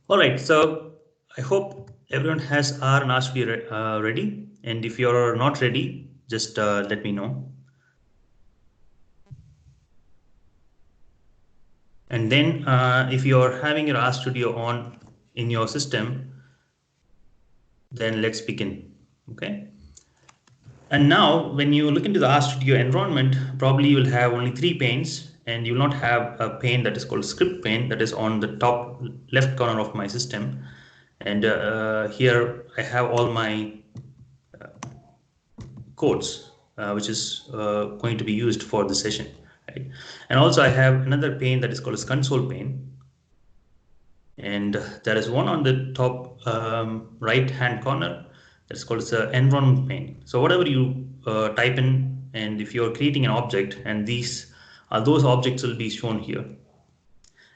All right, so I hope everyone has R and RStudio ready. And if you're not ready, just let me know. And then if you're having your RStudio on in your system, then let's begin. Okay. And now when you look into the RStudio environment, probably you will have only 3 panes, and you will not have a pane that is called script pane that is on the top left corner of my system. And here I have all my codes, which is going to be used for the session. Right? And also I have another pane that is called as console pane. And there is one on the top right hand corner that's called as the environment pane. So whatever you type in, and if you're creating an object, and those objects will be shown here.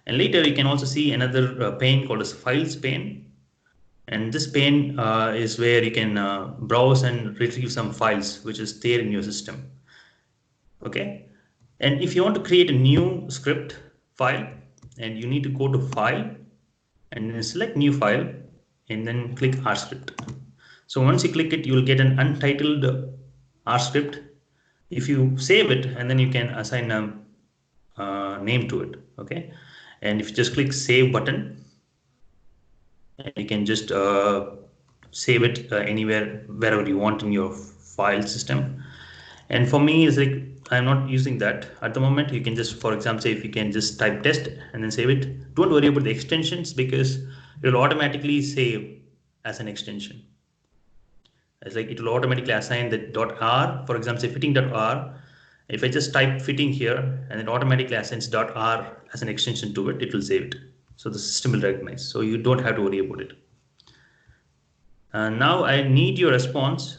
And later you can also see another pane called as files pane. And this pane is where you can browse and retrieve some files which is there in your system. Okay. And if you want to create a new script file, and you need to go to file and then select new file and then click R script. So once you click it, you will get an untitled R script. If you save it, and then you can assign a name to it. Okay. And if you just click save button, you can just save it anywhere, wherever you want in your file system. And for me, it's like I'm not using that at the moment. You can just, for example, say if you can just type test and then save it. Don't worry about the extensions, because it will automatically save as an extension. It's like it will automatically assign the .r, for example, say fitting.r. If I just type fitting here, and it automatically assigns .r as an extension to it, it will save it. So the system will recognize. So you don't have to worry about it. Now I need your response.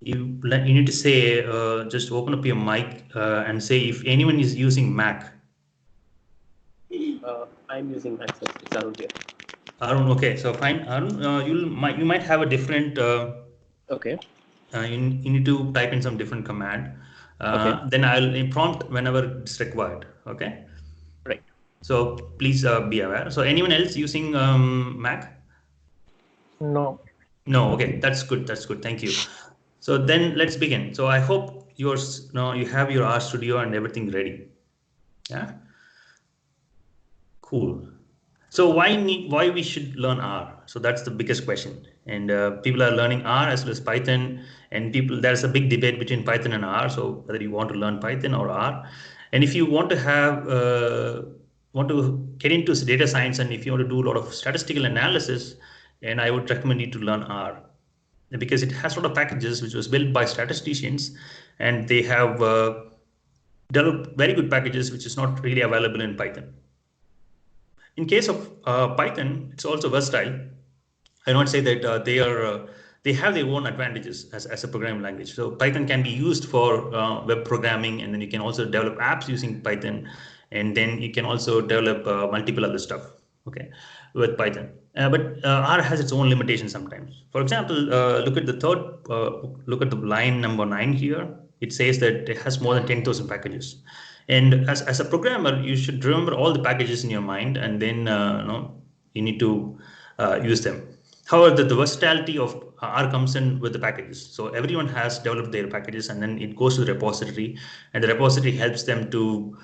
You need to say, just open up your mic and say if anyone is using Mac. I'm using Mac, so it's Arun here. Arun, okay, so fine. Arun, you might have a different. Okay. You need to type in some different command. Okay. Then I'll prompt whenever it's required. Okay. Right. So please be aware. So anyone else using Mac? No. No. Okay, that's good. That's good. Thank you. So then let's begin. So I hope you have your RStudio and everything ready. Yeah. Cool. So why we should learn R? So that's the biggest question. And people are learning R as well as Python, and there's a big debate between Python and R. So whether you want to learn Python or R, and if you want to get into data science, and if you want to do a lot of statistical analysis, and I would recommend you to learn R, because it has a lot of packages which was built by statisticians, and they have developed very good packages which is not really available in Python. In case of Python, it's also versatile. I not say that they have their own advantages as a programming language. So Python can be used for web programming, and then you can also develop apps using Python, and then you can also develop multiple other stuff. Okay, with Python. But R has its own limitations sometimes. For example, look at the line number 9 here. It says that it has more than 10,000 packages. And as a programmer, you should remember all the packages in your mind, and then you need to use them. However, the versatility of R comes in with the packages. So everyone has developed their packages, and then it goes to the repository, and the repository helps them to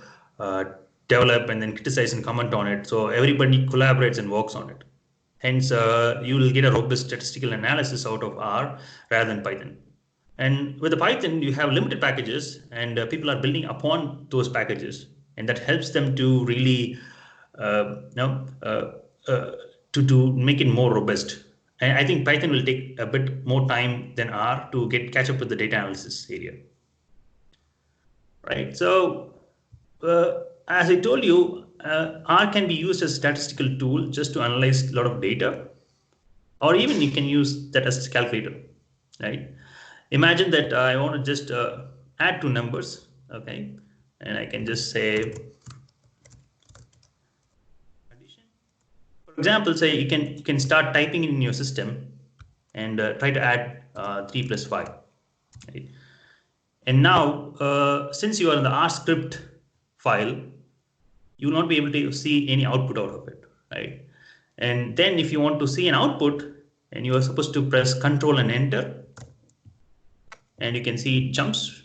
develop and then criticize and comment on it. So everybody collaborates and works on it. Hence, you will get a robust statistical analysis out of R rather than Python. And with the Python, you have limited packages, and people are building upon those packages, and that helps them to really, to make it more robust. And I think Python will take a bit more time than R to catch up with the data analysis area. Right. So, as I told you, R can be used as a statistical tool just to analyze a lot of data, or even you can use that as a calculator, right? Imagine that I want to just add 2 numbers, okay, and I can just say addition. For example, say you can start typing in your system and try to add 3 plus 5, right? And now, since you are in the R script file, you will not be able to see any output out of it. right? And then if you want to see an output, and you are supposed to press Control and Enter, and you can see it jumps.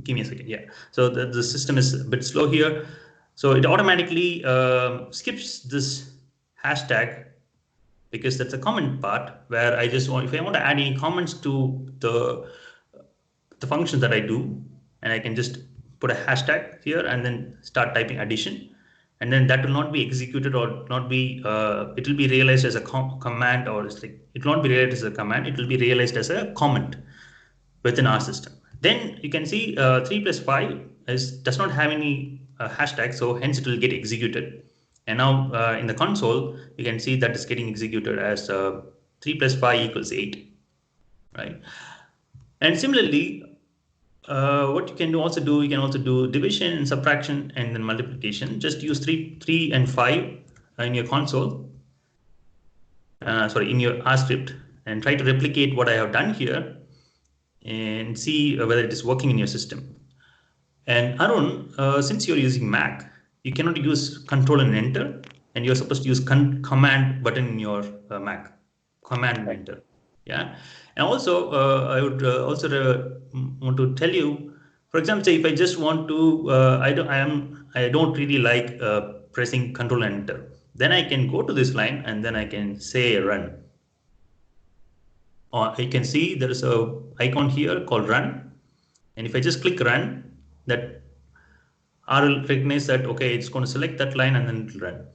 Give me a second. Yeah. So the system is a bit slow here. So it automatically skips this hashtag because that's a comment part where I just want, if I want to add any comments to the functions that I do, and I can just put a hashtag here and then start typing addition, and then that will not be executed or not be, it will be realized as a command, or it's like, it will not be realized as a command, it will be realized as a comment within our system. Then you can see 3 plus 5 does not have any hashtag, so hence it will get executed. And now in the console, you can see that it's getting executed as 3 plus 5 equals 8, right? And similarly, what you can also do, you can also do division and subtraction and then multiplication. Just use 3 and 5 in your console, sorry, in your R script, and try to replicate what I have done here and see whether it is working in your system. And Arun, since you're using Mac, you cannot use Control and Enter, and you're supposed to use Command button in your Mac, Command and Enter. Yeah, and also I would also want to tell you, for example, say if I just want to, I don't really like pressing Control and Enter. Then I can go to this line and then I can say run. Or you can see there is a icon here called run, and if I just click run, that R will recognize that, okay, it's going to select that line and then it'll run.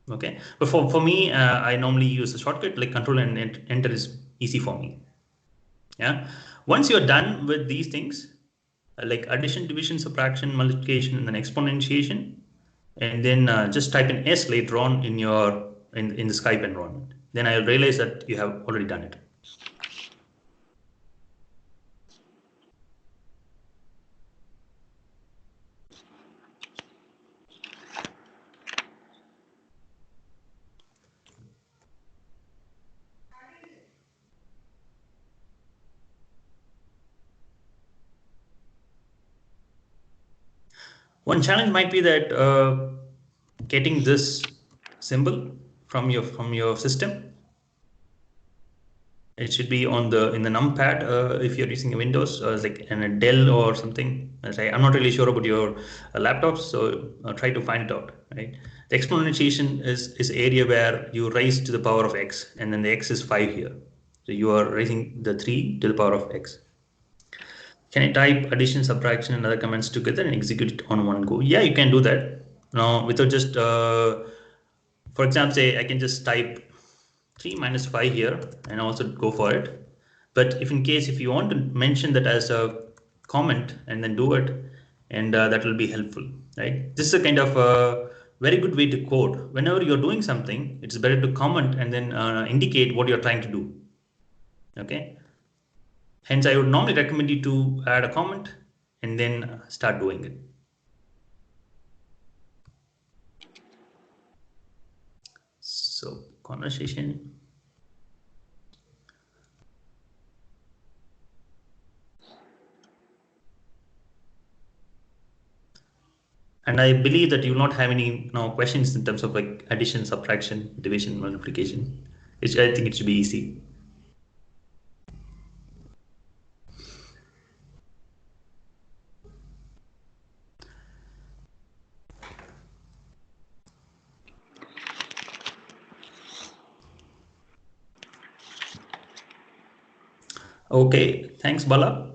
Okay, but for me, I normally use a shortcut like Control and Enter is easy for me. Yeah, once you're done with these things, like addition, division, subtraction, multiplication, and then exponentiation, and then just type in S later on in your in the Skype environment. Then I'll realize that you have already done it. One challenge might be that getting this symbol from your system. It should be on in the numpad if you're using a Windows, like in a Dell or something. I'm not really sure about your laptops, so try to find it out. Right, the exponentiation is area where you raise to the power of x, and then the x is 5 here. So you are raising the 3 to the power of x. Can I type addition, subtraction, and other commands together and execute it on one go? Yeah, you can do that. Now, without just, for example, say I can just type 3 minus 5 here and also go for it. But if in case, if you want to mention that as a comment and then do it, and that will be helpful, right? This is a kind of a very good way to code. Whenever you're doing something, it's better to comment and then indicate what you're trying to do. Okay. Hence, I would normally recommend you to add a comment and then start doing it. So conversation. And I believe that you will not have any questions in terms of like addition, subtraction, division, multiplication. I think it should be easy. Okay, thanks, Bala.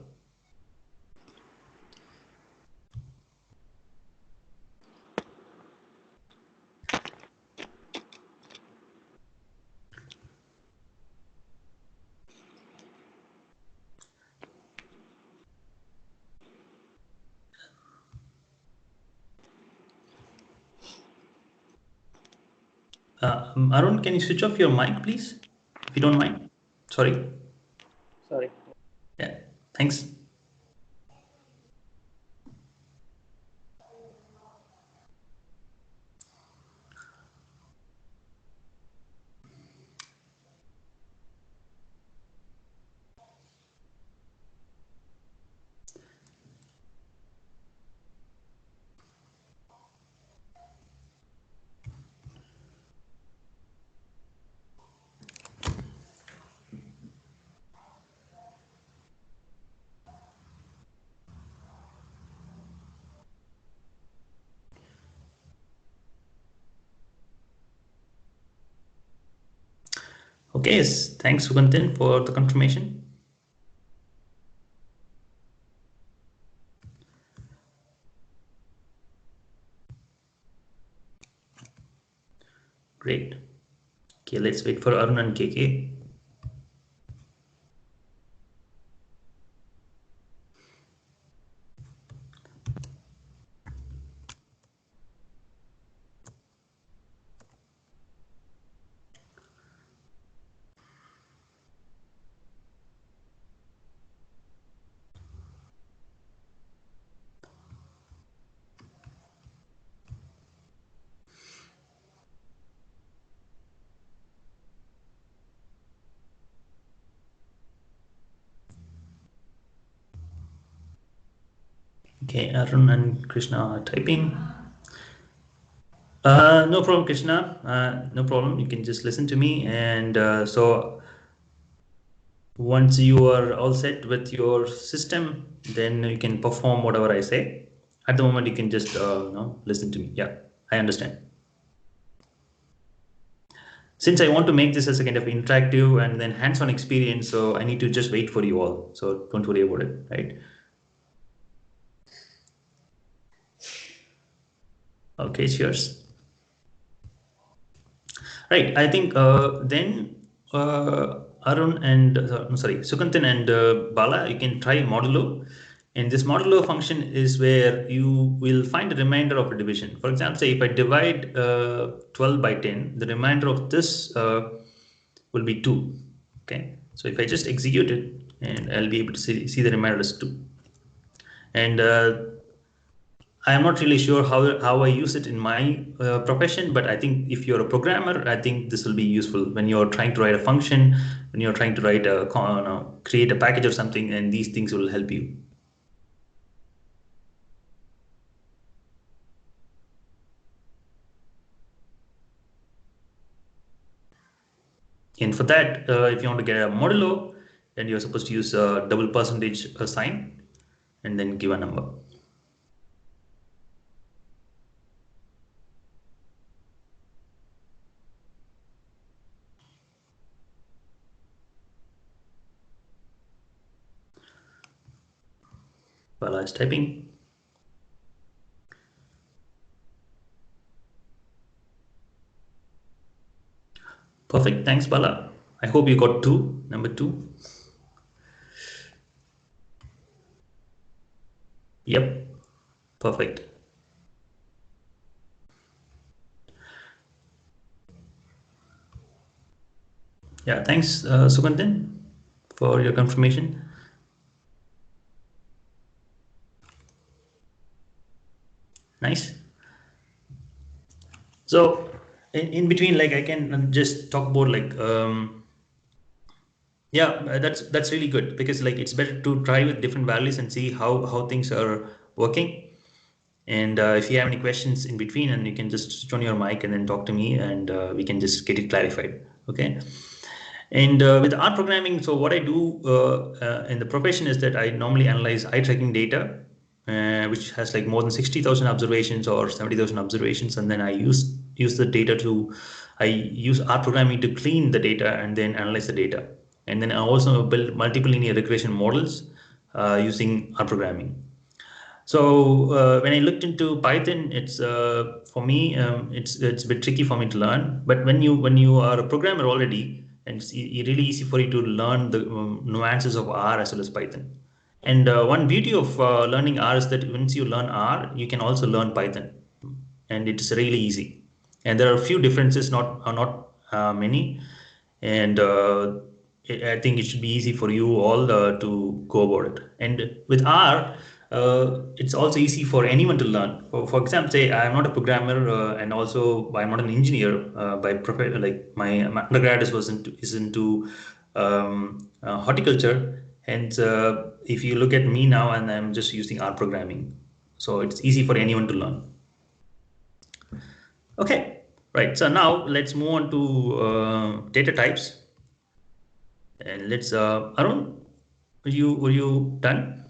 Arun, can you switch off your mic, please, if you don't mind? Sorry. Sorry. Yeah, thanks. Okay, yes. Thanks, Sugantin, for the confirmation. Great. Okay, let's wait for Arun and KK. Okay, Arun and Krishna are typing. No problem, Krishna. No problem. You can just listen to me. And so once you are all set with your system, then you can perform whatever I say. At the moment, you can just listen to me. Yeah, I understand. Since I want to make this as a kind of interactive and then hands-on experience, so I need to just wait for you all. So don't worry about it, right? Okay, cheers. Right, I think then Arun and Sukantan and Bala, you can try modulo. And this modulo function is where you will find a remainder of a division. For example, say if I divide 12 by 10, the remainder of this will be 2. Okay, so if I just execute it, and I'll be able to see the remainder is 2. And I'm not really sure how I use it in my profession, but I think if you're a programmer, I think this will be useful when you're trying to write a function, when you're trying to write create a package or something, and these things will help you. And for that, if you want to get a modulo, then you're supposed to use a double percentage sign and then give a number. While I was typing. Perfect. Thanks, Bala. I hope you got 2, number 2. Yep. Perfect. Yeah, thanks, Sugantin, for your confirmation. Nice. So in between, like I can just talk about like yeah, that's really good because like it's better to try with different values and see how things are working. And if you have any questions in between, and you can just switch on your mic and then talk to me, and we can just get it clarified. Okay. And with R programming, so what I do in the profession is that I normally analyze eye tracking data, which has like more than 60,000 observations or 70,000 observations, and then I use the data I use R programming to clean the data and then analyze the data, and then I also build multiple linear regression models using R programming. So when I looked into Python, it's for me it's a bit tricky for me to learn. But when you are a programmer already, and it's really easy for you to learn the nuances of R as well as Python. And one beauty of learning R is that once you learn R, you can also learn Python, and it's really easy. And there are a few differences, not many, and I think it should be easy for you all to go about it. And with R, it's also easy for anyone to learn. For example, say I'm not a programmer, and also I'm not an engineer by profession. Like my undergrad is into horticulture, and if you look at me now, and I'm just using R programming, so it's easy for anyone to learn. Okay, right. So now let's move on to data types. And let's Arun, were you done?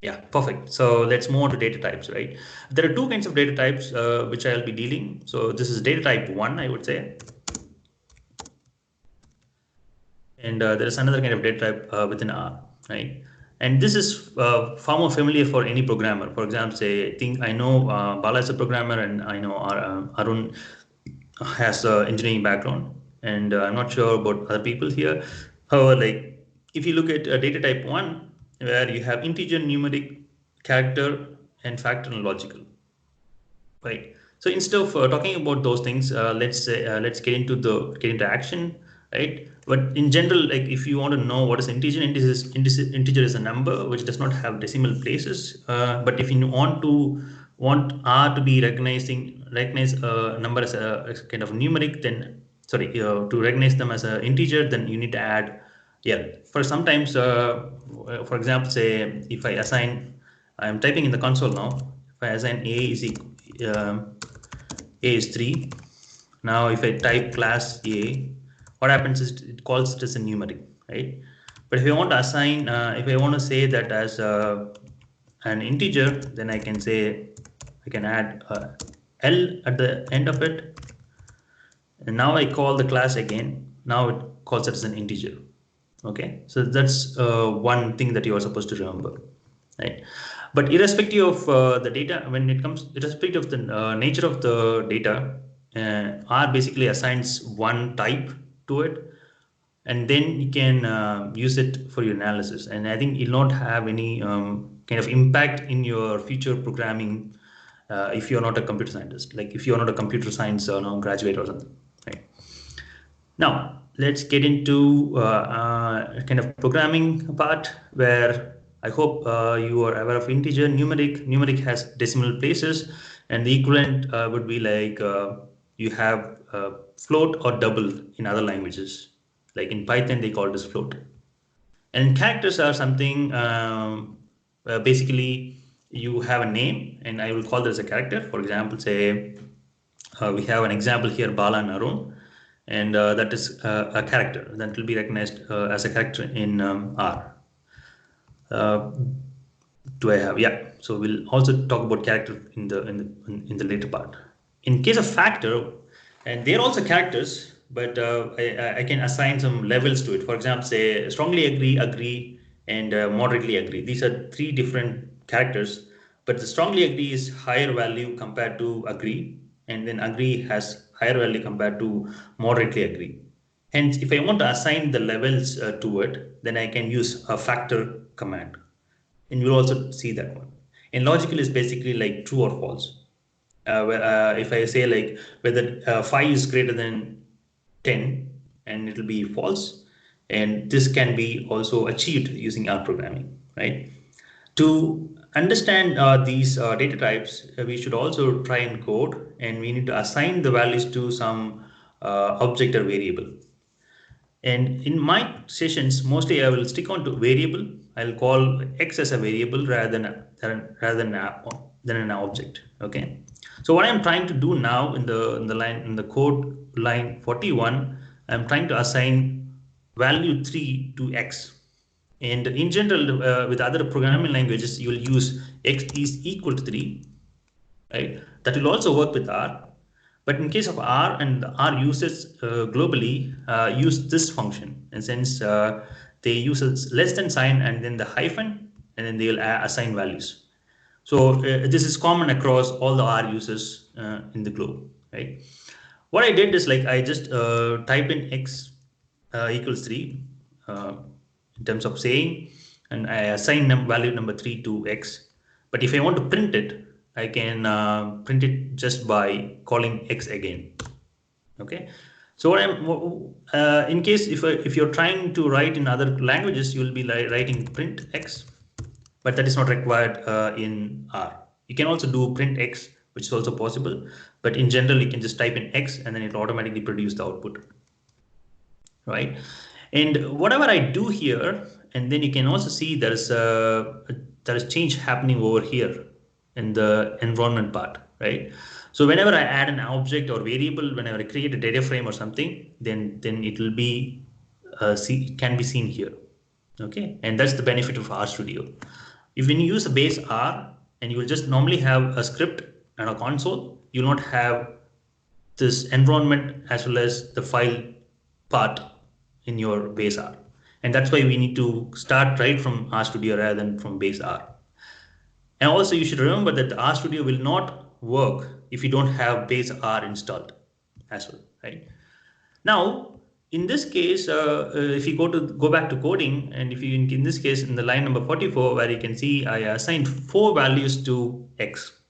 Yeah, perfect. So let's move on to data types, right? There are two kinds of data types which I'll be dealing. So this is data type 1, I would say. And there is another kind of data type within R, right? And this is far more familiar for any programmer. For example, say, I know Bala is a programmer, and I know Arun has an engineering background, and I'm not sure about other people here. However, like if you look at data type 1, where you have integer, numeric, character, and factor and logical, right? So instead of talking about those things, let's get into action, right? But in general, like if you want to know what is integer is a number which does not have decimal places. But if you want R to be recognize a number as a kind of numeric, then sorry, to recognize them as an integer, then you need to add L. For sometimes, for example, say if I'm typing in the console now. If I assign A is 3. Now if I type class A, what happens is it calls it as a numeric, right? But if I want to assign, if I want to say that as an integer, then I can add L at the end of it. And now I call the class again. Now it calls it as an integer. Okay, so that's one thing that you are supposed to remember, right? But irrespective of the data, irrespective of the nature of the data, R basically assigns one type to it, and then you can use it for your analysis. And I think it'll not have any kind of impact in your future programming if you're not a computer scientist, like if you're not a computer science graduate or something, right? Now, let's get into kind of programming part where I hope you are aware of integer, numeric. Numeric has decimal places, and the equivalent would be like you have float or double in other languages. Like in Python, they call it as float. And characters are something basically you have a name, and I will call this a character. For example, say we have an example here, Bala and Arun, and that is a character that will be recognized as a character in R. Do I have? Yeah. So we'll also talk about character in the later part. In case of factor, and they're also characters, but I can assign some levels to it. For example, say strongly agree, and moderately agree. These are three different characters, but the strongly agree is higher value compared to agree, and then agree has higher value compared to moderately agree. Hence, if I want to assign the levels to it, then I can use a factor command. And you'll also see that one. And logical is basically like true or false. If I say like whether 5 is greater than 10, and it will be false. And this can be also achieved using R programming, right? To understand these data types, we should also try and code, and we need to assign the values to some object or variable. And in my sessions, mostly I will stick on to variable. I'll call X as a variable rather than an object. Okay. So what I'm trying to do now in the code line 41, I'm trying to assign value 3 to X. And in general, with other programming languages, you will use X is equal to 3, right? That will also work with R. But in case of R, and R uses globally use this function, and since they use a less than sign and then the hyphen, and then they'll assign values. So this is common across all the R users in the globe, right? What I did is like I just type in X equals 3 in terms of saying, and I assign value number 3 to X. But if I want to print it, I can print it just by calling X again. Okay. So in case if you're trying to write in other languages, you'll be writing print X, but that is not required in R. You can also do print X, which is also possible, but in general, you can just type in X and then it automatically produce the output, right? And whatever I do here, and then you can also see there is change happening over here in the environment part, right? So whenever I add an object or variable, whenever I create a data frame or something, then it will be can be seen here. Okay, and that's the benefit of RStudio. If when you use a base R and you will just normally have a script and a console, you will not have this environment as well as the file part in your base R. And that's why we need to start right from RStudio rather than from base R. And also you should remember that the RStudio will not work if you don't have base R installed as well, right? Now, in this case, if you go back to coding, and if you in this case in the line number 44, where you can see I assigned 4 values to X.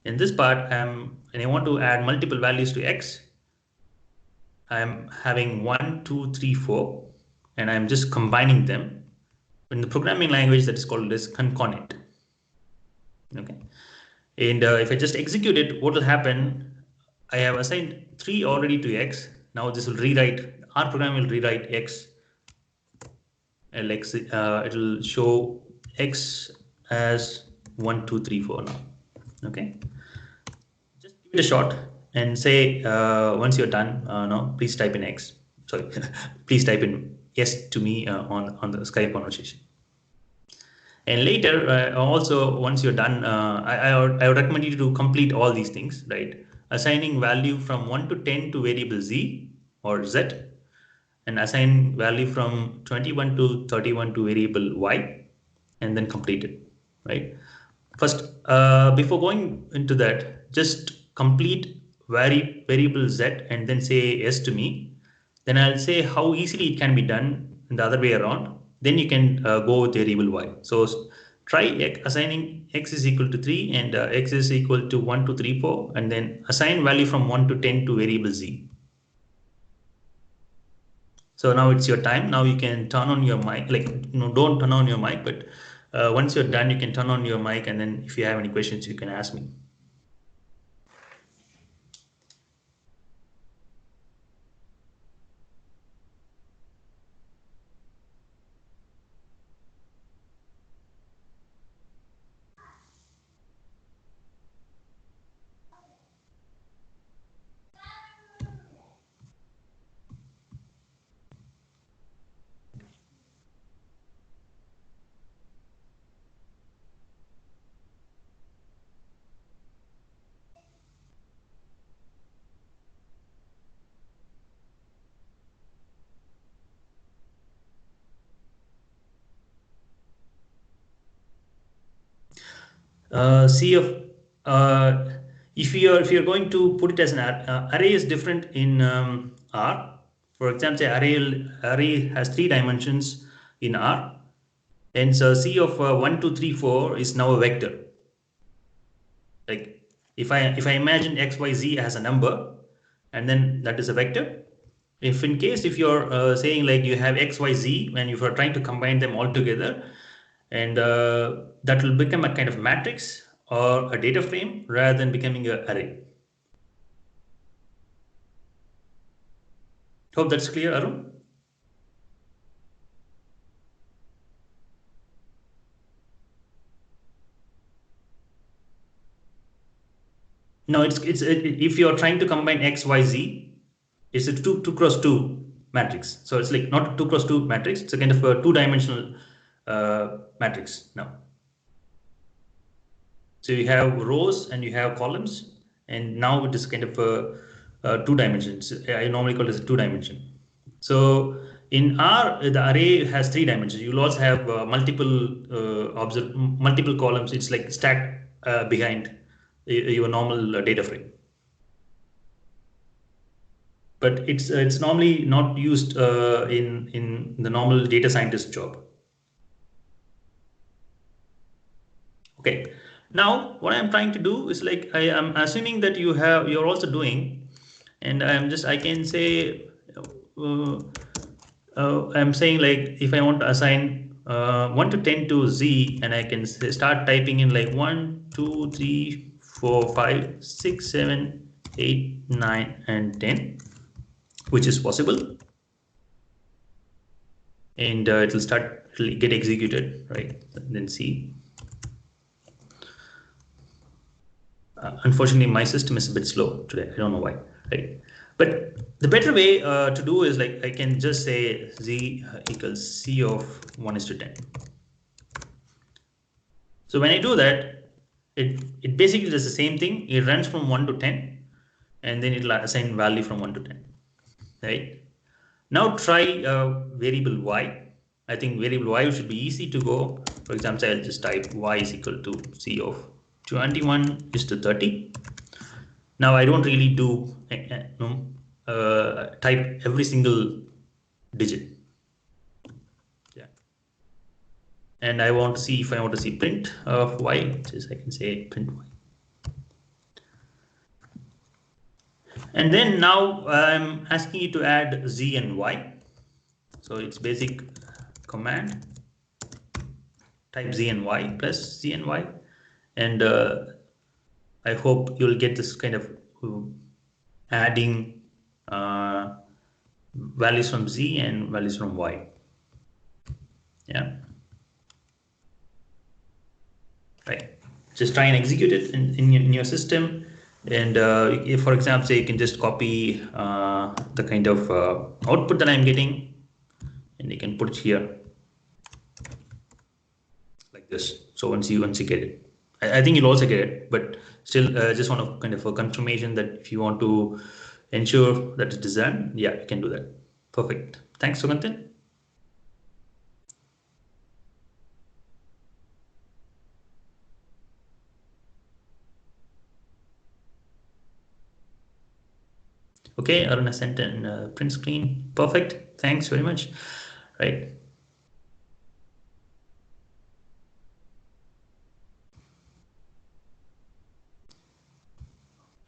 In this part, and I want to add multiple values to X. I'm having 1, 2, 3, 4, and I'm just combining them. In the programming language, that is called as concatenate. Okay, and if I just execute it, what will happen? I have assigned 3 already to X. Now this will rewrite, our program will rewrite X. And like it will show X as 1, 2, 3, 4 now. Okay, just give it a shot and say once you're done, no, please type in X. Sorry, please type in yes to me on the Skype conversation. And later, also once you're done, I would recommend you to complete all these things, right? Assigning value from 1 to 10 to variable Z or Z, and assign value from 21 to 31 to variable Y, and then complete it, right? First, before going into that, just complete variable Z and then say yes to me. Then I'll say how easily it can be done in the other way around. Then you can go with variable Y. So try assigning X is equal to 3 and X is equal to 1, 2, 3, 4, and then assign value from 1 to 10 to variable Z. So now it's your time. Now you can turn on your mic, like, don't turn on your mic, but once you're done, you can turn on your mic, and then if you have any questions, you can ask me. See if you're going to put it as an array is different in R. For example, say array has 3 dimensions in R, and so C of 1, 2, 3, 4 is now a vector. Like if I imagine X, Y, Z as a number, and then that is a vector. If you're saying like you have X, Y, Z, and if you're trying to combine them all together, and that will become a kind of matrix or a data frame rather than becoming an array. Hope that's clear, Arun. No, it's if you're trying to combine X, Y, Z, it's a 2 cross 2 matrix. So it's like not a 2 cross 2 matrix. It's a kind of a 2-dimensional matrix now. So you have rows and you have columns, and now it is kind of 2 dimensions. I normally call it as a 2-dimension. So in R, the array has 3 dimensions. You will also have multiple columns. It's like stacked behind your normal data frame. But it's normally not used in the normal data scientist job. Okay. Now, what I'm trying to do is like I am assuming that you're also doing, and I can say I'm saying like if I want to assign 1 to 10 to Z, and I can start typing in like 1, 2, 3, 4, 5, 6, 7, 8, 9, and 10, which is possible, and it'll get executed, right? And then see. Unfortunately, my system is a bit slow today. I don't know why, right? But the better way to do is like I can just say Z equals C of 1:10. So when I do that, it basically does the same thing. It runs from 1 to 10, and then it'll assign value from 1 to 10, right? Now try variable y. I think variable y should be easy to go. For example, I'll just type y is equal to c of 21 is to 30. Now I don't really do type every single digit. Yeah. And I want to see if I want to see print of y, which is I can say print y. And then now I'm asking you to add z and y. So it's basic command type z and y plus z and y, and I hope you'll get this kind of adding values from z and values from y. Yeah, right. Just try and execute it in your system, and if, for example, say you can just copy the kind of output that I'm getting, and you can put it here like this. So once you get it, I think you'll also get it, but still just want to kind of a confirmation that if you want to ensure that it's done, yeah, you can do that. Perfect. Thanks, Suganthan. Okay, Aruna sent in print screen. Perfect. Thanks very much. Right.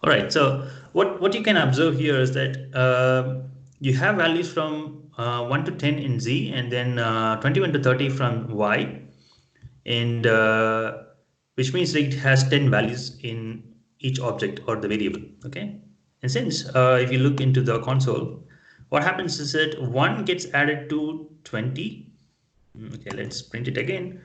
All right. So what you can observe here is that you have values from 1 to 10 in Z, and then 21 to 30 from Y, and which means that it has 10 values in each object or the variable. Okay. And since if you look into the console, what happens is that 1 gets added to 20. Okay, let's print it again.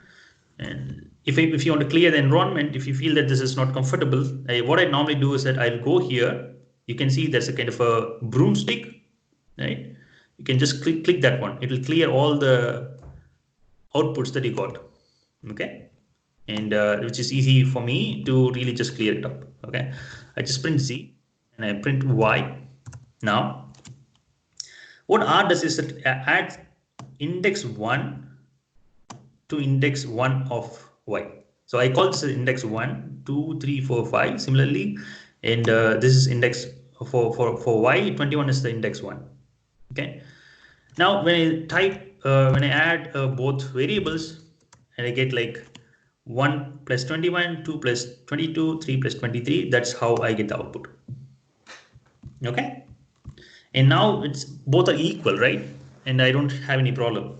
And if you want to clear the environment, if you feel that this is not comfortable, what I normally do is that I'll go here. You can see there's a kind of a broomstick, right? You can just click that one. It will clear all the outputs that you got, okay? And which is easy for me to really just clear it up, okay? I just print Z and I print Y. Now, what R does is it adds index 1 to index 1 of y. So I call this index 1, 2, 3, 4, 5 similarly, and this is index for y, 21 is the index 1. Okay. Now when I add both variables, and I get like 1 plus 21, 2 plus 22, 3 plus 23, that's how I get the output. Okay. And now it's both are equal, right? And I don't have any problem.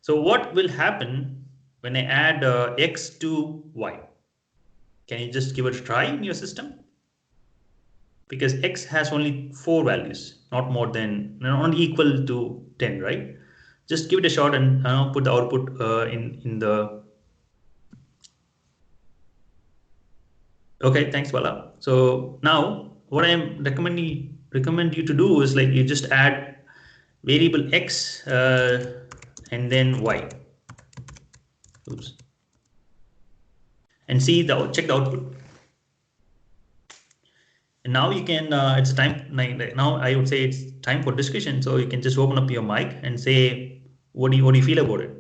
So what will happen when I add x to y? Can you just give it a try in your system? Because x has only 4 values, not more than, not equal to 10, right? Just give it a shot and put the output in the. Okay, thanks, Bala. So now what I am recommend you to do is like you just add variable x and then y. Oops. And see check the output. And now you can it's time now I would say it's time for discussion, so you can just open up your mic and say what do you feel about it.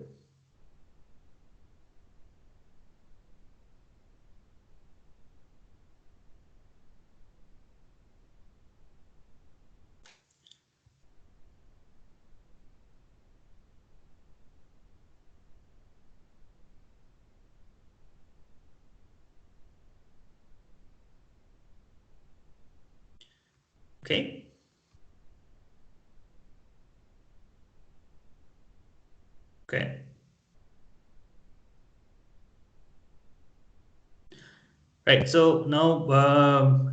Okay. Okay. Right. So now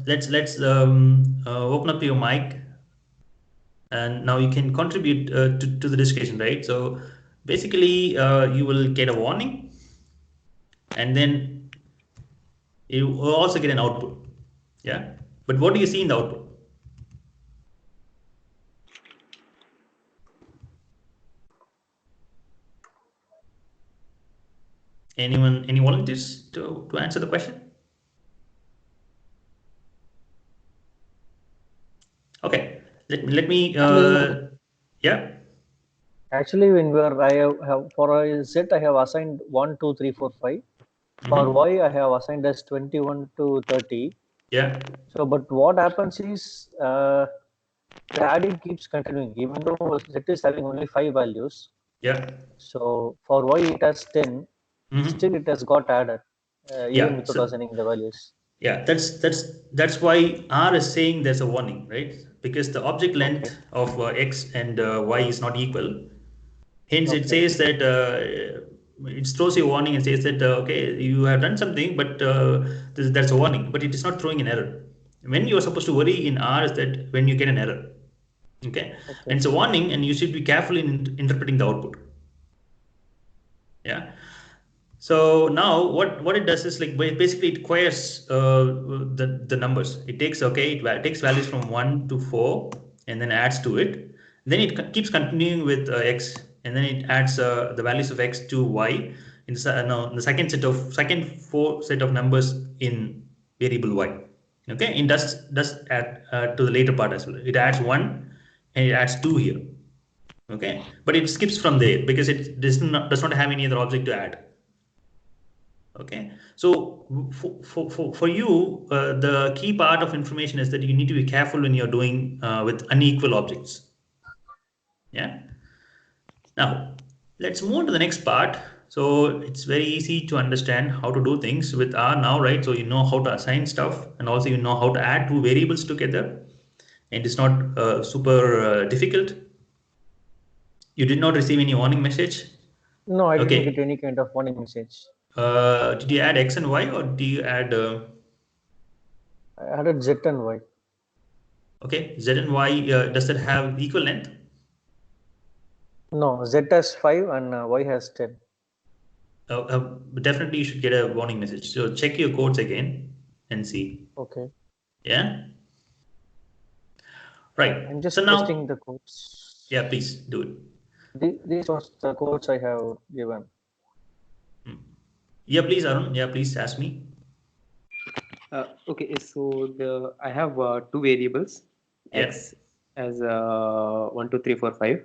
let's open up your mic, and now you can contribute to the discussion, right? So basically, you will get a warning, and then you will also get an output. Yeah. But what do you see in the output? Anyone, any volunteers to answer the question? Okay, let me yeah. Actually, when we are, I have for a Z, I have assigned 1, 2, 3, 4, 5. For Y, I have assigned as 21 to 30. Yeah. So, but what happens is the adding keeps continuing, even though Z is having only 5 values. Yeah. So, for Y, it has 10. Still, it has got added, even Yeah. without So assigning the values. yeah, that's why R is saying there's a warning, right? Because the object Okay. length of X and Y is not equal. Hence, it Okay. says that it throws you a warning and says that okay, you have done something, but that's a warning, but it is not throwing an error. When you are supposed to worry in R is that when you get an error, okay, Okay. and it's a warning, and you should be careful in interpreting the output. Yeah. So now what it does is like basically it queries the numbers. It takes takes values from 1 to 4 and then adds to it. Then it keeps continuing with x, and then it adds the values of x to y in the second four set of numbers in variable y. Okay, it does add to the later part as well. It adds 1 and it adds 2 here. Okay, but it skips from there because it does not have any other object to add. Okay, so for you, the key part of information is that you need to be careful when you're doing with unequal objects. Yeah. Now, let's move on to the next part. So it's very easy to understand how to do things with R now, right? So you know how to assign stuff, and also you know how to add two variables together, and it's not super difficult. You did not receive any warning message. No, I didn't get Okay. any kind of warning message. Did you add X and Y, or do you add? I added Z and Y. Okay, Z and Y, does that have equal length? No, Z has 5 and Y has 10. Definitely you should get a warning message. So check your codes again and see. Okay. Yeah. Right. I'm just So testing now, the codes. yeah, please do it. These are the codes I have given. Yeah, please, Arun. Yeah, please ask me. Okay, so I have two variables, Yeah. x as 1, 2, 3, 4, 5,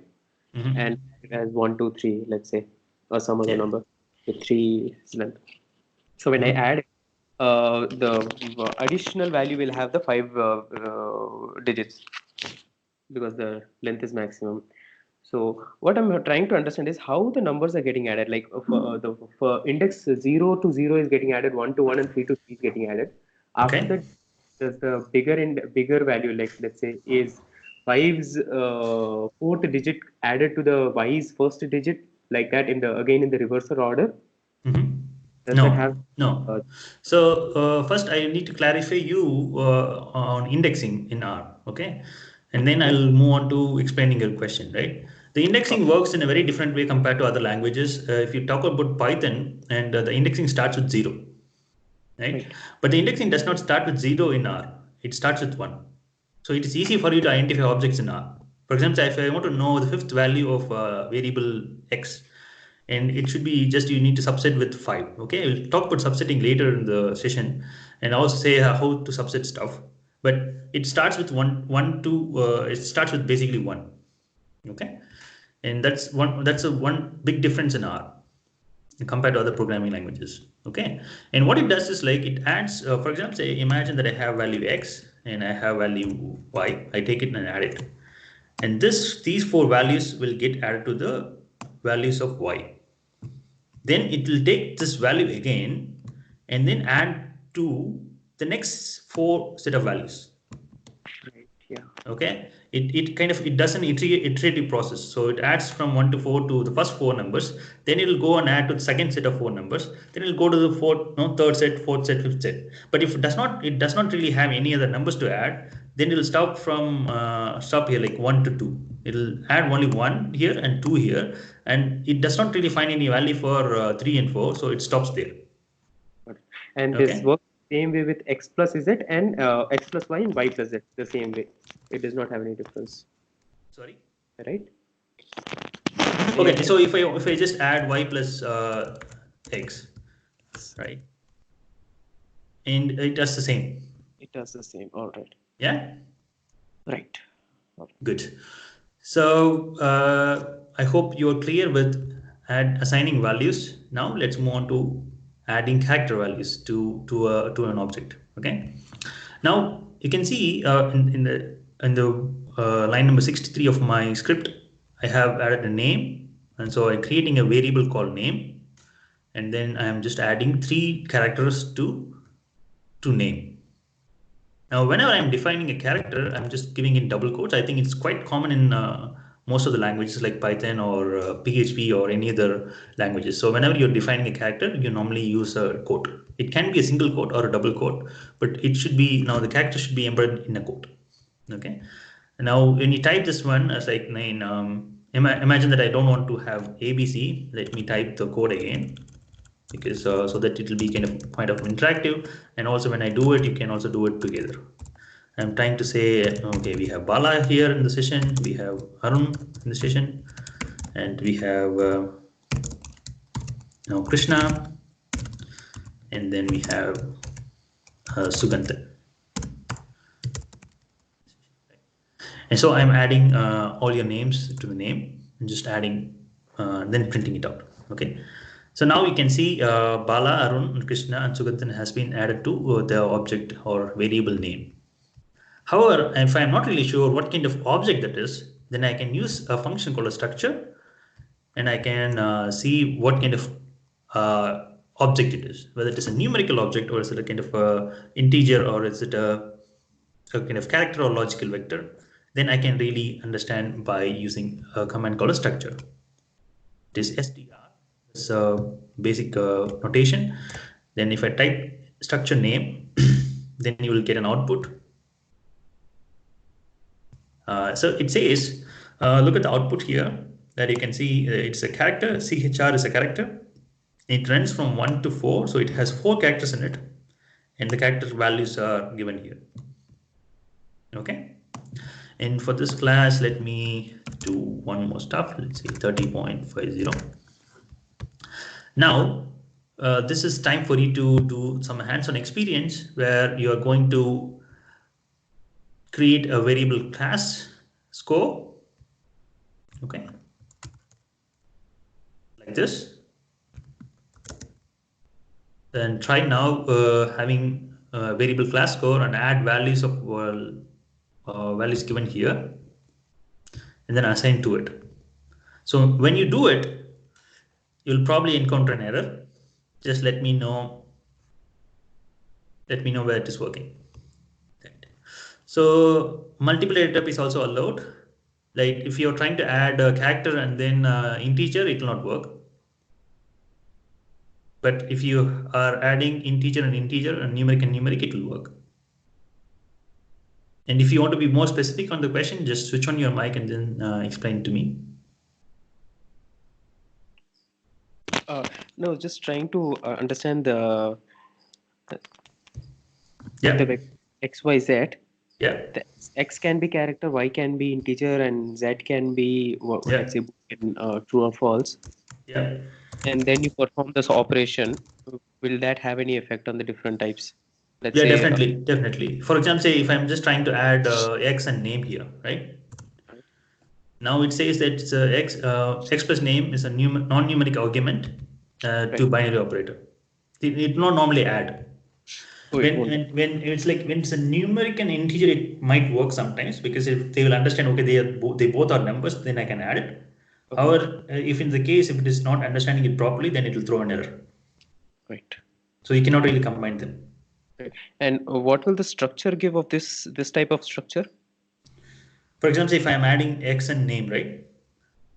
and as 1, 2, 3, let's say, or some other Yeah. number with 3 is length. So when I add, the additional value will have the 5 digits because the length is maximum. So what I'm trying to understand is how the numbers are getting added. Like for index 0 to 0 is getting added, 1 to 1, and 3 to 3 is getting added. After Okay. that, does the bigger value, like let's say, is 5's fourth digit added to the y's first digit, like that in the again in the reversal order? Does that No, have? no. Uh, So first I need to clarify you on indexing in R, okay? And then okay. I'll move on to explaining your question, right? The indexing Okay. works in a very different way compared to other languages. If you talk about Python, and the indexing starts with 0, right? Right. But the indexing does not start with 0 in R. It starts with 1. So it is easy for you to identify objects in R. For example, if I want to know the fifth value of variable X, and it should be just you need to subset with 5. Okay, we'll talk about subsetting later in the session, and also say how to subset stuff. But it starts with it starts with basically 1. Okay, and that's a one big difference in R compared to other programming languages. Okay, and what it does is like it adds, for example, say imagine that I have value X and I have value Y. I take it and add it, and these four values will get added to the values of Y. Then it will take this value again and then add to the next four set of values. Right. Yeah. Okay, it kind of it does an iterative process. So it adds from 1 to 4 to the first four numbers, then it'll go and add to the second set of four numbers, then it'll go to the fourth, no, third set, fourth set, fifth set. But if it does not really have any other numbers to add, then it'll stop here like 1 to 2. It'll add only 1 here and 2 here, and it does not really find any value for 3 and 4, so it stops there. And this Okay. works same way with x plus z and x plus y and y plus z, the same way. It does not have any difference. Sorry. Right? Okay, so if I just add y plus x, right? And it does the same. It does the same. All right. Yeah. Right. Good. So I hope you are clear with assigning values. Now let's move on to adding character values to an object. Okay. Now you can see in the line number 63 of my script, I have added a name, and so I'm creating a variable called name, and then I am just adding 3 characters to name. Now, whenever I'm defining a character, I'm just giving in double quotes. I think it's quite common in most of the languages like Python or PHP or any other languages. So whenever you're defining a character, you normally use a quote. It can be a single quote or a double quote, but it should be, now the character should be embedded in a quote. Okay. Now, when you type this one as like imagine that I don't want to have ABC. Let me type the code again, because so that it will be kind of interactive, and also when I do it, you can also do it together. I'm trying to say, okay, we have Bala here in the session, we have Arun in the session, and we have now Krishna, and then we have Sugantha. And so I'm adding all your names to the name and just adding, then printing it out. Okay. So now you can see Bala, Arun, Krishna, and Suganthan has been added to the object or variable name. However, if I'm not really sure what kind of object that is, then I can use a function called a structure, and I can see what kind of object it is, whether it is a numerical object or is it a kind of integer, or is it a kind of character or logical vector. Then I can really understand by using a command called a structure. It is str. It's a basic notation. Then if I type structure name, then you will get an output. So it says, look at the output here, that you can see it's a character. CHR is a character. It runs from 1 to 4, so it has 4 characters in it, and the character values are given here. Okay. And for this class, let me do one more stuff. Let's say 30.50. Now, this is time for you to do some hands-on experience where you are going to create a variable class score. Okay. Like this. Then try now having a variable class score and add values of values given here, and then assign to it. So when you do it, you'll probably encounter an error. Just let me know where it is working. Right. So multiple data type is also allowed. Like if you're trying to add a character and then integer, it will not work. But if you are adding integer and numeric, it will work. And if you want to be more specific on the question, just switch on your mic and then explain to me. No, just trying to understand the X, Y, Z. Yeah. The X can be character, Y can be integer, and Z can be let's say true or false. Yeah. And then you perform this operation. Will that have any effect on the different types? Let's say, definitely. For example, say if I'm just trying to add X and name here, right? Now it says that it's X plus name is a non-numeric argument to binary operator. It will not normally add. When it's a numeric and integer, it might work sometimes, because if they will understand, okay, they both are numbers, then I can add it. Okay. However, if it is not understanding it properly, then it will throw an error. Right. So you cannot really combine them. Right. And what will the structure give of this type of structure? For example, if I am adding X and name, right?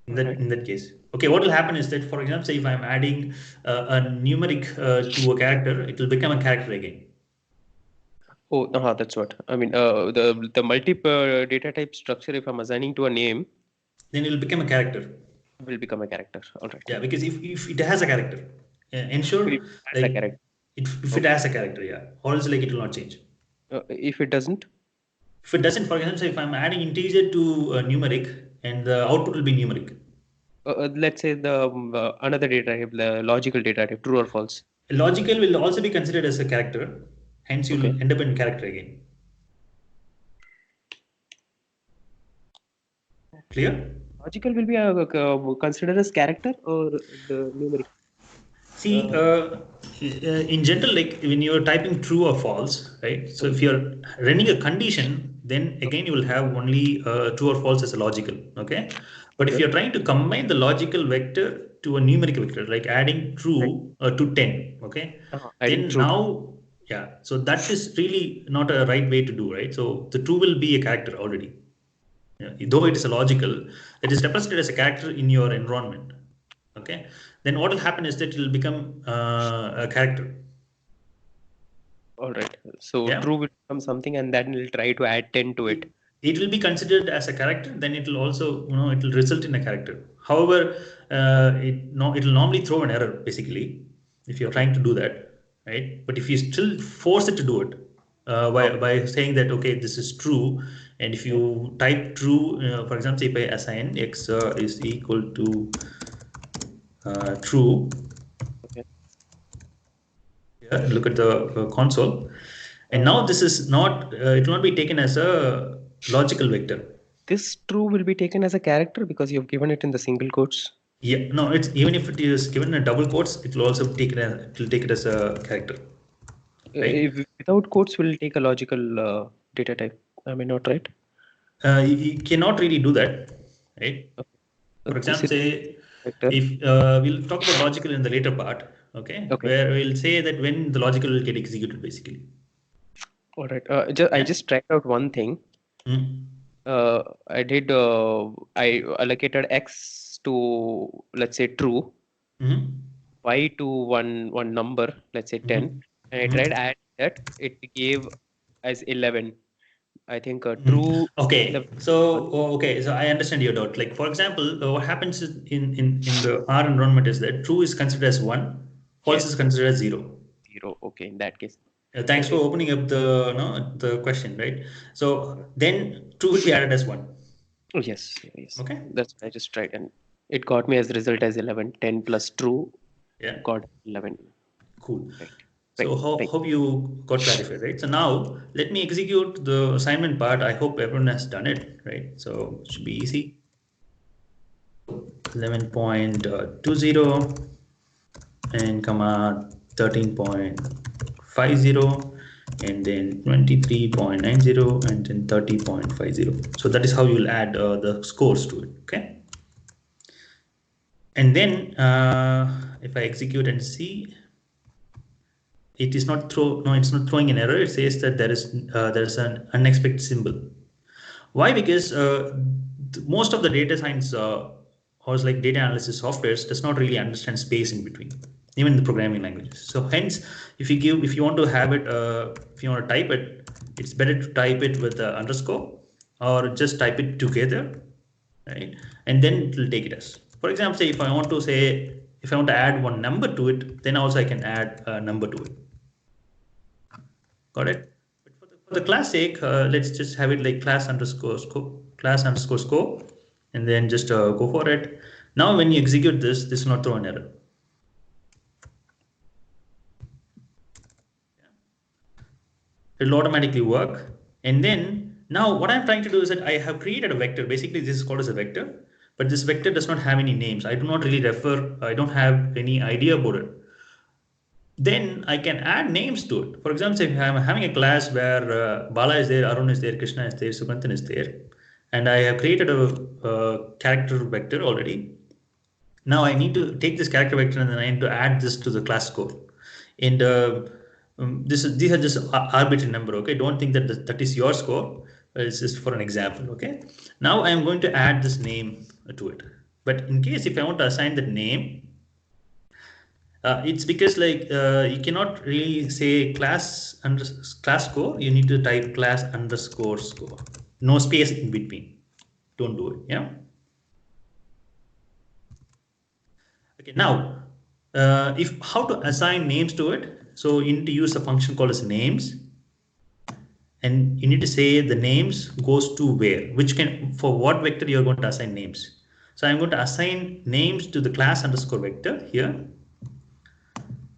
In that case, okay, what will happen is that, for example, say if I'm adding a numeric to a character, it will become a character again. Oh, that's what I mean. The multiple data type structure, if I'm assigning to a name, then it will become a character. Will become a character. All right. Yeah, because if it has a character, ensure if it has a character, yeah, or else it will not change. If it doesn't. If it doesn't, for example, if I'm adding integer to numeric, and the output will be numeric. Let's say the another data type, the logical data type, true or false. Logical will also be considered as a character. Hence, you'll Okay. end up in character again. Clear? Logical will be considered as character or the numeric? See, in general, like when you're typing true or false, right? So if you're running a condition, then again you will have only true or false as a logical, okay? But if Okay. you're trying to combine the logical vector to a numeric vector, like adding true to 10, okay? Adding Then true. now, yeah, so that is really not a right way to do, right? So the true will be a character already. Yeah, though it is a logical, it is represented as a character in your environment. Okay, then what will happen is that it will become a character. All right. So Yeah, true will become something, and then we'll try to add 10 to it. it will be considered as a character. Then it will also, it will result in a character. However, it will normally throw an error basically if you're trying to do that, right? But if you still force it to do it by saying that okay, this is true, and if you type true, for example, if I assign x is equal to true. Okay. Here, look at the console, and now this is not. It will not be taken as a logical vector. This true will be taken as a character because you've given it in the single quotes. Yeah, no, it's even if it is given in double quotes, it will also take it as a character. Right? If without quotes, we'll take a logical data type. Am I not right? You cannot really do that, right? For This example, is say vector. if we'll talk about logical in the later part, okay, Okay. where we'll say that when the logical will get executed, basically. All right. I just tried out one thing. Mm. I allocated x to, let's say, true, Mm-hmm. y to one number, let's say 10, Mm-hmm. and I tried adding that. It gave as 11. I think Mm. true. Okay, so I understand your doubt. Like for example, what happens in the R environment is that true is considered as 1, false is Yes, considered as 0. 0. Okay, in that case. Thanks for Okay. opening up the question, right? So then true will be added as 1. Yes, yes. Okay. That's what I just tried, and it got me as result as 11. 10 plus true Yeah. got 11. Cool. Right. So Right. hope you got clarified, right? So now let me execute the assignment part. I hope everyone has done it, right? So it should be easy. 11.20 and comma 13.50 and then 23.90 and then 30.50. So that is how you'll add the scores to it. Okay. And then if I execute and see, it is not it's not throwing an error. It says that there is an unexpected symbol. Why? Because most of the data science or like data analysis softwares does not really understand space in between, even the programming languages. So hence, if you want to have it, if you want to type it, it's better to type it with underscore or just type it together, right? And then it will take it as. For example, say if I want to add one number to it, then also I can add a number to it. Got it? But for the class sake, let's just have it like class underscore scope, and then just go for it. Now, when you execute this will not throw an error. It will automatically work. And then now what I'm trying to do is that I have created a vector. Basically, this is called as a vector, but this vector does not have any names. I do not really I don't have any idea about it. Then I can add names to it. For example, if I'm having a class where Bala is there, Arun is there, Krishna is there, Sukanthan is there, and I have created a character vector already. Now I need to take this character vector and then I need to add this to the class score. And these are just arbitrary number. Okay, don't think that that is your score. It's just for an example. Okay. Now I am going to add this name to it. But in case if I want to assign the name, it's because like you cannot really say class score. You need to type class underscore score. No space in between. Don't do it. Yeah. Okay. Now, if how to assign names to it? So you need to use a function called as names, and you need to say the names goes to where, which can for what vector you're going to assign names. So I'm going to assign names to the class underscore vector here.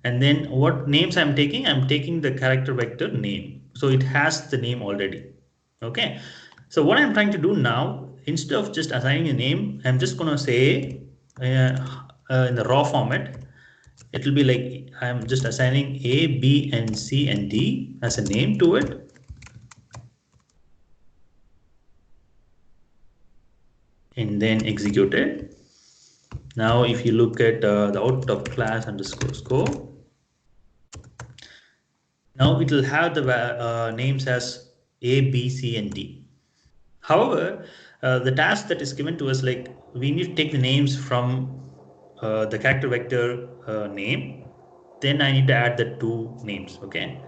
And then what names I'm taking the character vector name. So it has the name already. Okay. So what I'm trying to do now, instead of just assigning a name, I'm just going to say in the raw format, it will be like I'm just assigning A, B, and C, and D as a name to it. And then execute it. Now, if you look at the output of class underscore score, now it will have the names as A, B, C, and D. However, the task that is given to us, like we need to take the names from the character vector name, then I need to add the two names. Okay,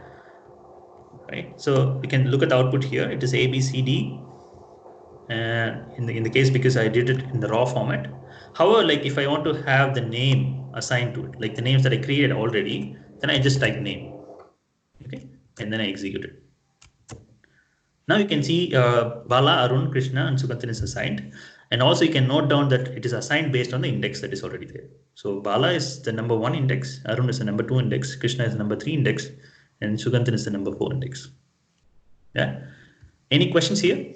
right? So we can look at the output here. It is A, B, C, D. And in the case, because I did it in the raw format. However, like if I want to have the name assigned to it, like the names that I created already, then I just type name. Okay, and then I execute it. Now you can see Bala, Arun, Krishna, and Suganthan is assigned. And also you can note down that it is assigned based on the index that is already there. So Bala is the number 1 index, Arun is the number 2 index, Krishna is the number 3 index, and Suganthan is the number 4 index. Yeah. Any questions here?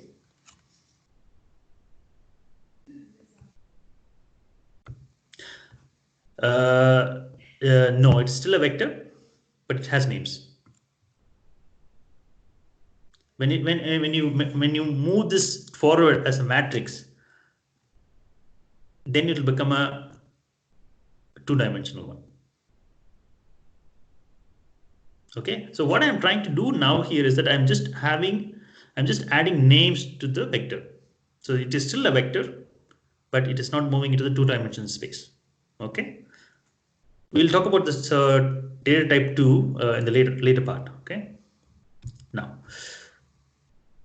No, it's still a vector, but it has names. When you move this forward as a matrix, then it will become a two-dimensional one. Okay, so what I'm trying to do now here is that I'm just adding names to the vector. So it is still a vector, but it is not moving into the two-dimensional space. Okay, we'll talk about this data type 2 in the later part. Okay, now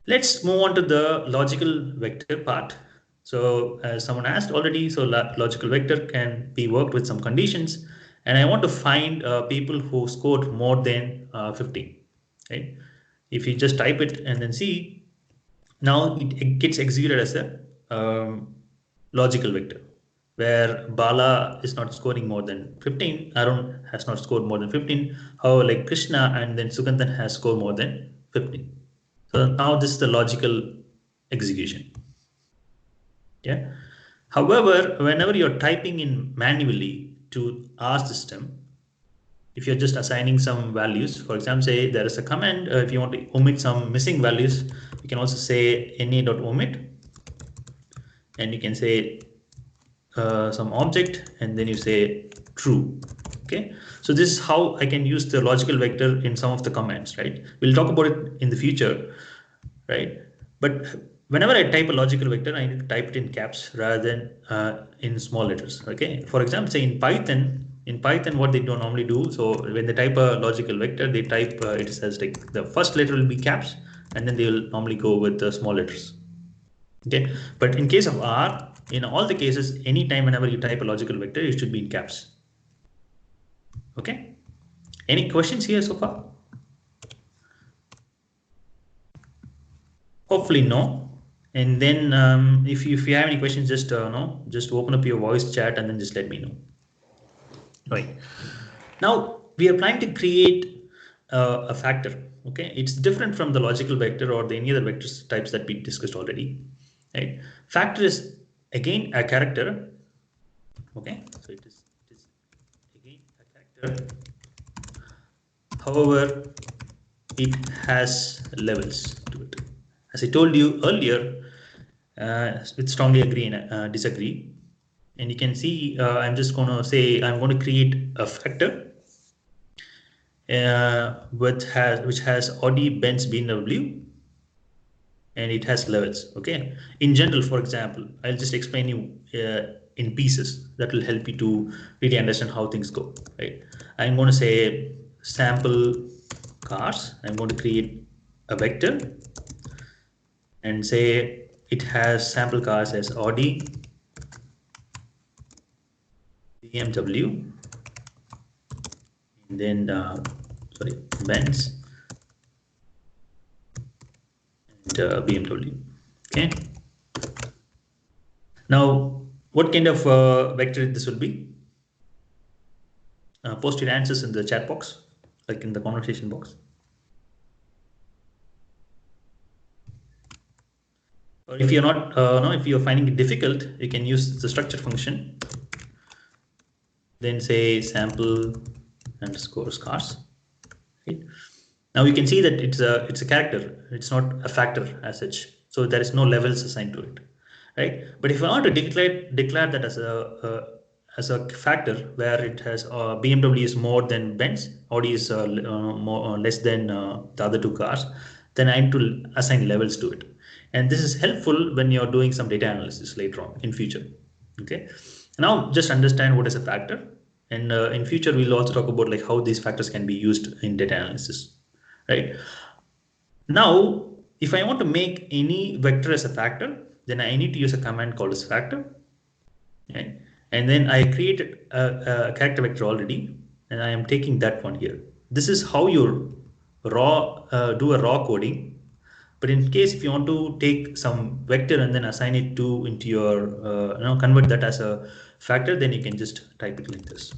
let's move on to the logical vector part. So as someone asked already, so logical vector can be worked with some conditions, and I want to find people who scored more than 15. Right? If you just type it and then see, now it gets executed as a logical vector, where Bala is not scoring more than 15, Arun has not scored more than 15. However, like Krishna and then Suganthan has scored more than 15. So now this is the logical execution. Yeah. However, whenever you're typing in manually to our system, if you're just assigning some values, for example, say there is a command, if you want to omit some missing values, you can also say na.omit, and you can say some object, and then you say true. Okay, so this is how I can use the logical vector in some of the commands, right? We'll talk about it in the future, right? But whenever I type a logical vector, I need to type it in caps rather than in small letters. Okay, for example, say in Python, what they don't normally do, so when they type a logical vector, they type it says like the first letter will be caps, and then they will normally go with the small letters. Okay, but in case of R, in all the cases, anytime whenever you type a logical vector, it should be in caps. Okay, any questions here so far? Hopefully no. And then if you have any questions, just just open up your voice chat and then just let me know. Right. Now we are trying to create a factor. Okay, it's different from the logical vector or any other vector types that we discussed already. Right. Factor is again a character. Okay, so it is again a character. However, it has levels to it. As I told you earlier, with strongly agree and disagree. And you can see I'm just going to say I'm going to create a factor which has OD, Benz, BMW, and it has levels. Okay. In general, for example, I'll just explain you in pieces that will help you to really understand how things go. Right. I'm going to say sample cars. I'm going to create a vector and say it has sample cars as Audi, BMW, and then Benz and BMW. Okay. Now, what kind of vector this will be? post your answers in the chat box, like in the conversation box. Or if you're not, if you're finding it difficult, you can use the structure function. Then say sample underscore scars. Right? Now you can see that it's a character. It's not a factor as such. So there is no levels assigned to it, right? But if I want to declare that as a factor where it has BMW is more than Benz, Audi is more or less than the other two cars, then I need to assign levels to it. And this is helpful when you're doing some data analysis later on in future. Okay. Now just understand what is a factor, and in future we'll also talk about like how these factors can be used in data analysis, right? Now, if I want to make any vector as a factor, then I need to use a command called as factor. Okay? And then I created a character vector already, and I am taking that one here. This is how you do a raw coding. But in case if you want to take some vector and then assign it to into your convert that as a factor, then you can just type it like this.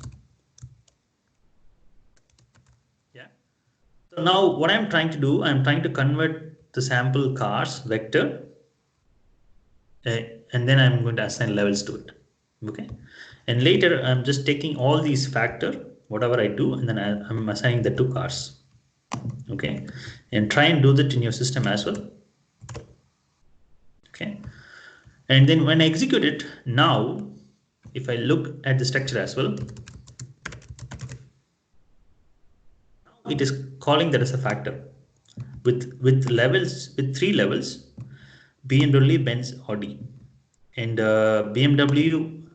Yeah. So now what I'm trying to do, I'm trying to convert the sample cars vector, and then I'm going to assign levels to it. Okay. And later I'm just taking all these factor, whatever I do, and then I'm assigning the two cars. Okay. And try and do that in your system as well. Okay. And then when I execute it now, if I look at the structure as well, it is calling that as a factor with levels, with 3 levels: BMW, Benz, Audi. And BMW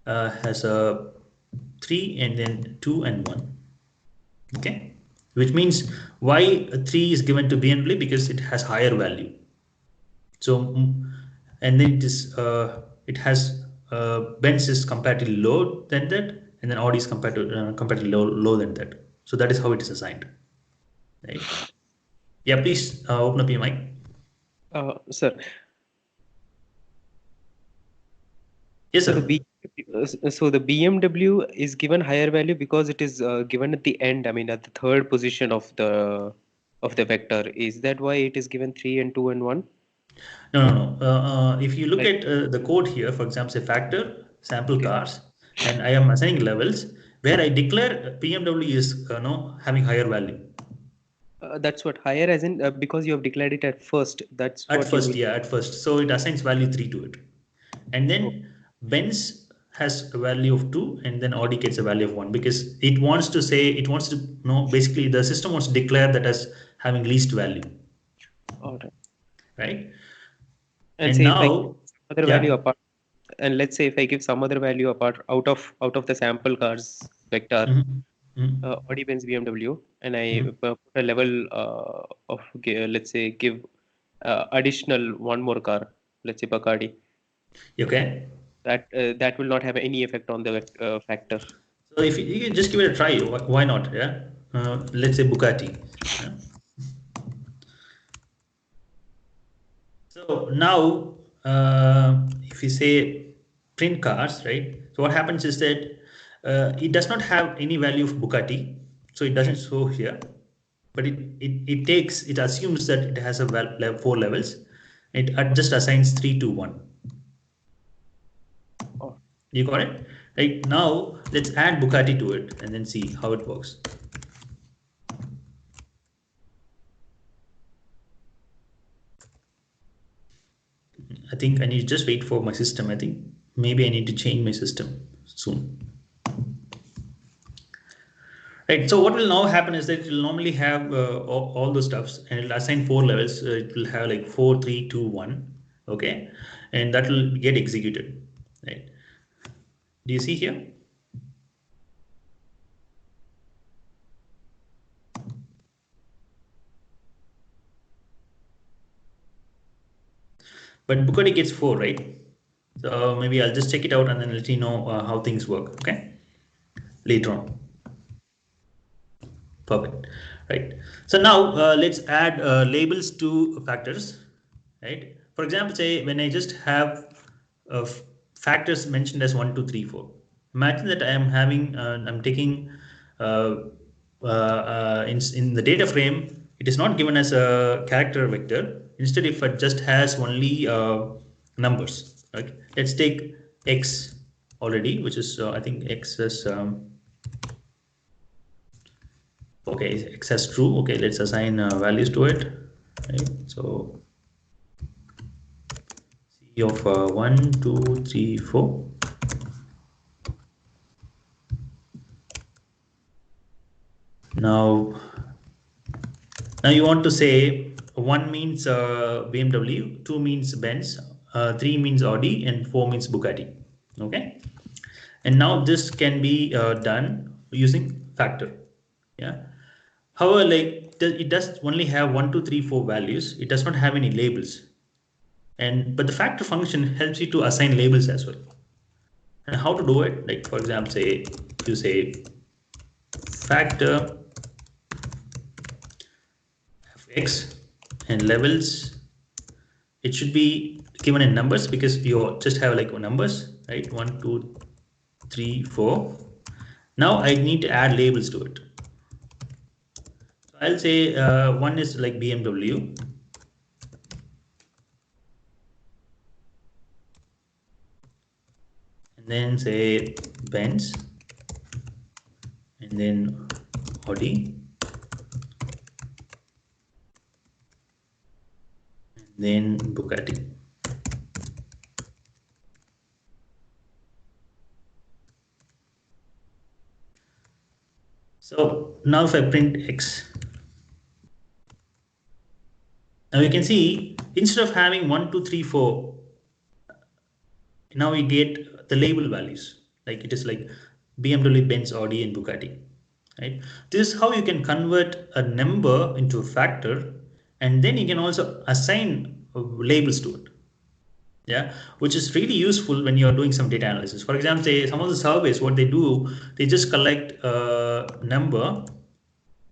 has a 3 and then 2 and 1. Okay, which means why a 3 is given to BMW, because it has higher value. So and then it has Benz is comparatively low than that, and then Audi is comparatively low than that. So that is how it is assigned. Right. Yeah, please open up your mic. Sir. Yes, sir. So the BMW is given higher value because it is given at the end. I mean, at the third position of the vector. Is that why it is given 3 and 2 and 1? No. If you look at the code here, for example, say factor, sample cars, and I am assigning levels where I declare BMW is having higher value. That's what higher as in because you have declared it at first. That's at what first, yeah, at first. So it assigns value 3 to it, and then Benz has a value of 2, and then Audi gets a value of 1, because it wants to know, basically the system wants to declare that as having least value. All right. Right. And say now other value apart, and let's say if I give some other value apart out of the sample cars vector, Audi, Benz, BMW, and I put a level of let's say give additional one more car, let's say Bacardi. Okay. That will not have any effect on the factor. So if you can just give it a try, why not? Yeah. Let's say Bugatti. Yeah. So now, if you say print cars, right? So what happens is that it does not have any value of Bugatti, so it doesn't show here. But it assumes that it has a 4 levels. It just assigns 3 to 1. Oh. You got it? Right. Now let's add Bugatti to it and then see how it works. I think I need to just wait for my system. I think maybe I need to change my system soon. Right. So what will now happen is that it will normally have all those stuffs, and it'll assign 4 levels. It will have like 4, 3, 2, 1. Okay, and that will get executed. Right. Do you see here? But Bugatti gets 4, right? So maybe I'll just check it out and then let you know how things work. Okay, later on. Perfect. Right. So now let's add labels to factors. Right. For example, say when I just have factors mentioned as 1, 2, 3, 4. Imagine that I am having I'm taking in the data frame, it is not given as a character vector. Instead, if it just has only numbers, right? Let's take x already, which is I think x is okay, x has true. Okay, let's assign values to it. Right? So C of 1, 2, 3, 4. Now you want to say 1 means BMW, 2 means Benz, 3 means Audi, and 4 means Bugatti. Okay, and now this can be done using factor. Yeah. However, like it does only have 1, 2, 3, 4 values. It does not have any labels. But the factor function helps you to assign labels as well. And how to do it? Like for example, say you say factor x and levels. It should be given in numbers because you just have like numbers, right? 1, 2, 3, 4. Now I need to add labels to it. So I'll say one is like BMW. And then say Benz. And then Audi. And then Bugatti. So now if I print X, now you can see instead of having 1, 2, 3, 4, now we get the label values. Like it is like BMW, Benz, Audi, and Bugatti. Right? This is how you can convert a number into a factor, and then you can also assign labels to it. Yeah, which is really useful when you are doing some data analysis. For example, say some of the surveys, what they do, they just collect a number.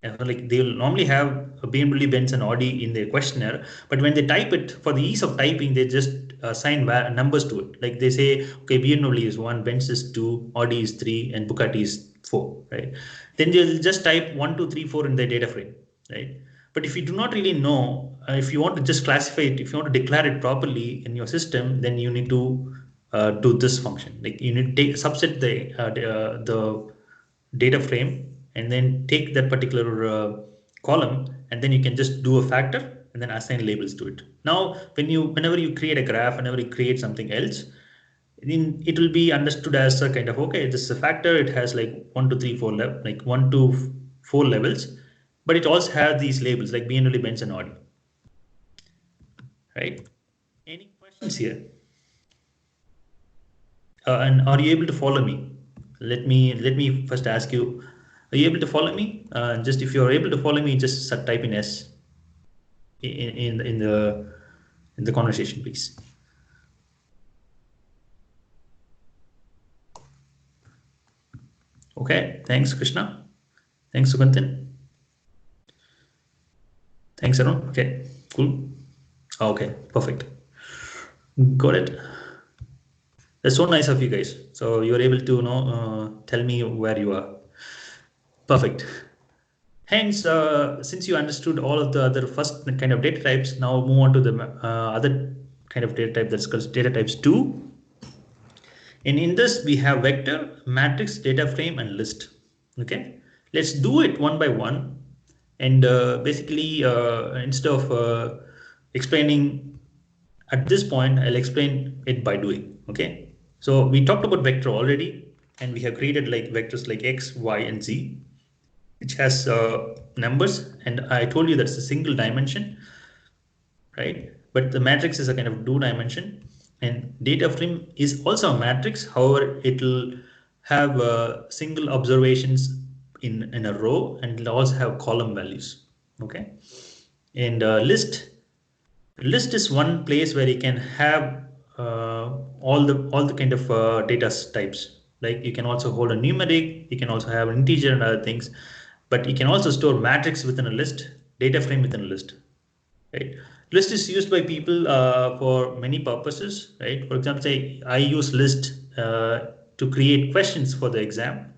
Like they'll normally have a BMW, Benz, and Audi in their questionnaire, but when they type it, for the ease of typing, they just assign numbers to it. Like they say, okay, BMW is 1, Benz is 2, Audi is 3, and Bugatti is 4, right? Then they'll just type 1, 2, 3, 4 in their data frame, right? But if you do not really know, if you want to just classify it, if you want to declare it properly in your system, then you need to do this function. Like you need to subset the data frame and then take that particular column, and then you can just do a factor and then assign labels to it. Now, whenever you create a graph, whenever you create something else, it will be understood as a kind of, okay, this is a factor. It has like 1, 2, 3, 4 like 1 to 4 levels. But it also has these labels like BMW, Benz, and Audi. Right? Any questions here? And are you able to follow me? Let me first ask you: are you able to follow me? Just if you are able to follow me, just type in S in the conversation, please. Okay. Thanks, Krishna. Thanks, Sugantin. Thanks, Arun. Okay, cool. Okay, perfect. Got it. That's so nice of you guys. So you're able to tell me where you are. Perfect. Hence, since you understood all of the other first kind of data types, now move on to the other kind of data type, that's called data types 2. And in this, we have vector, matrix, data frame, and list. Okay, let's do it one by one. And basically, instead of explaining at this point, I'll explain it by doing. Okay, so we talked about vector already, and we have created like vectors like X, Y, and Z, which has numbers. And I told you that's a single dimension, right? But the matrix is a kind of 2 dimension, and data frame is also a matrix. However, it will have single observations in a row, and it'll also have column values. Okay, and list is one place where you can have all the kind of data types. Like you can also hold a numeric, you can also have an integer and other things, but you can also store matrix within a list, data frame within a list, right? List is used by people for many purposes, right? For example, say I use list to create questions for the exam.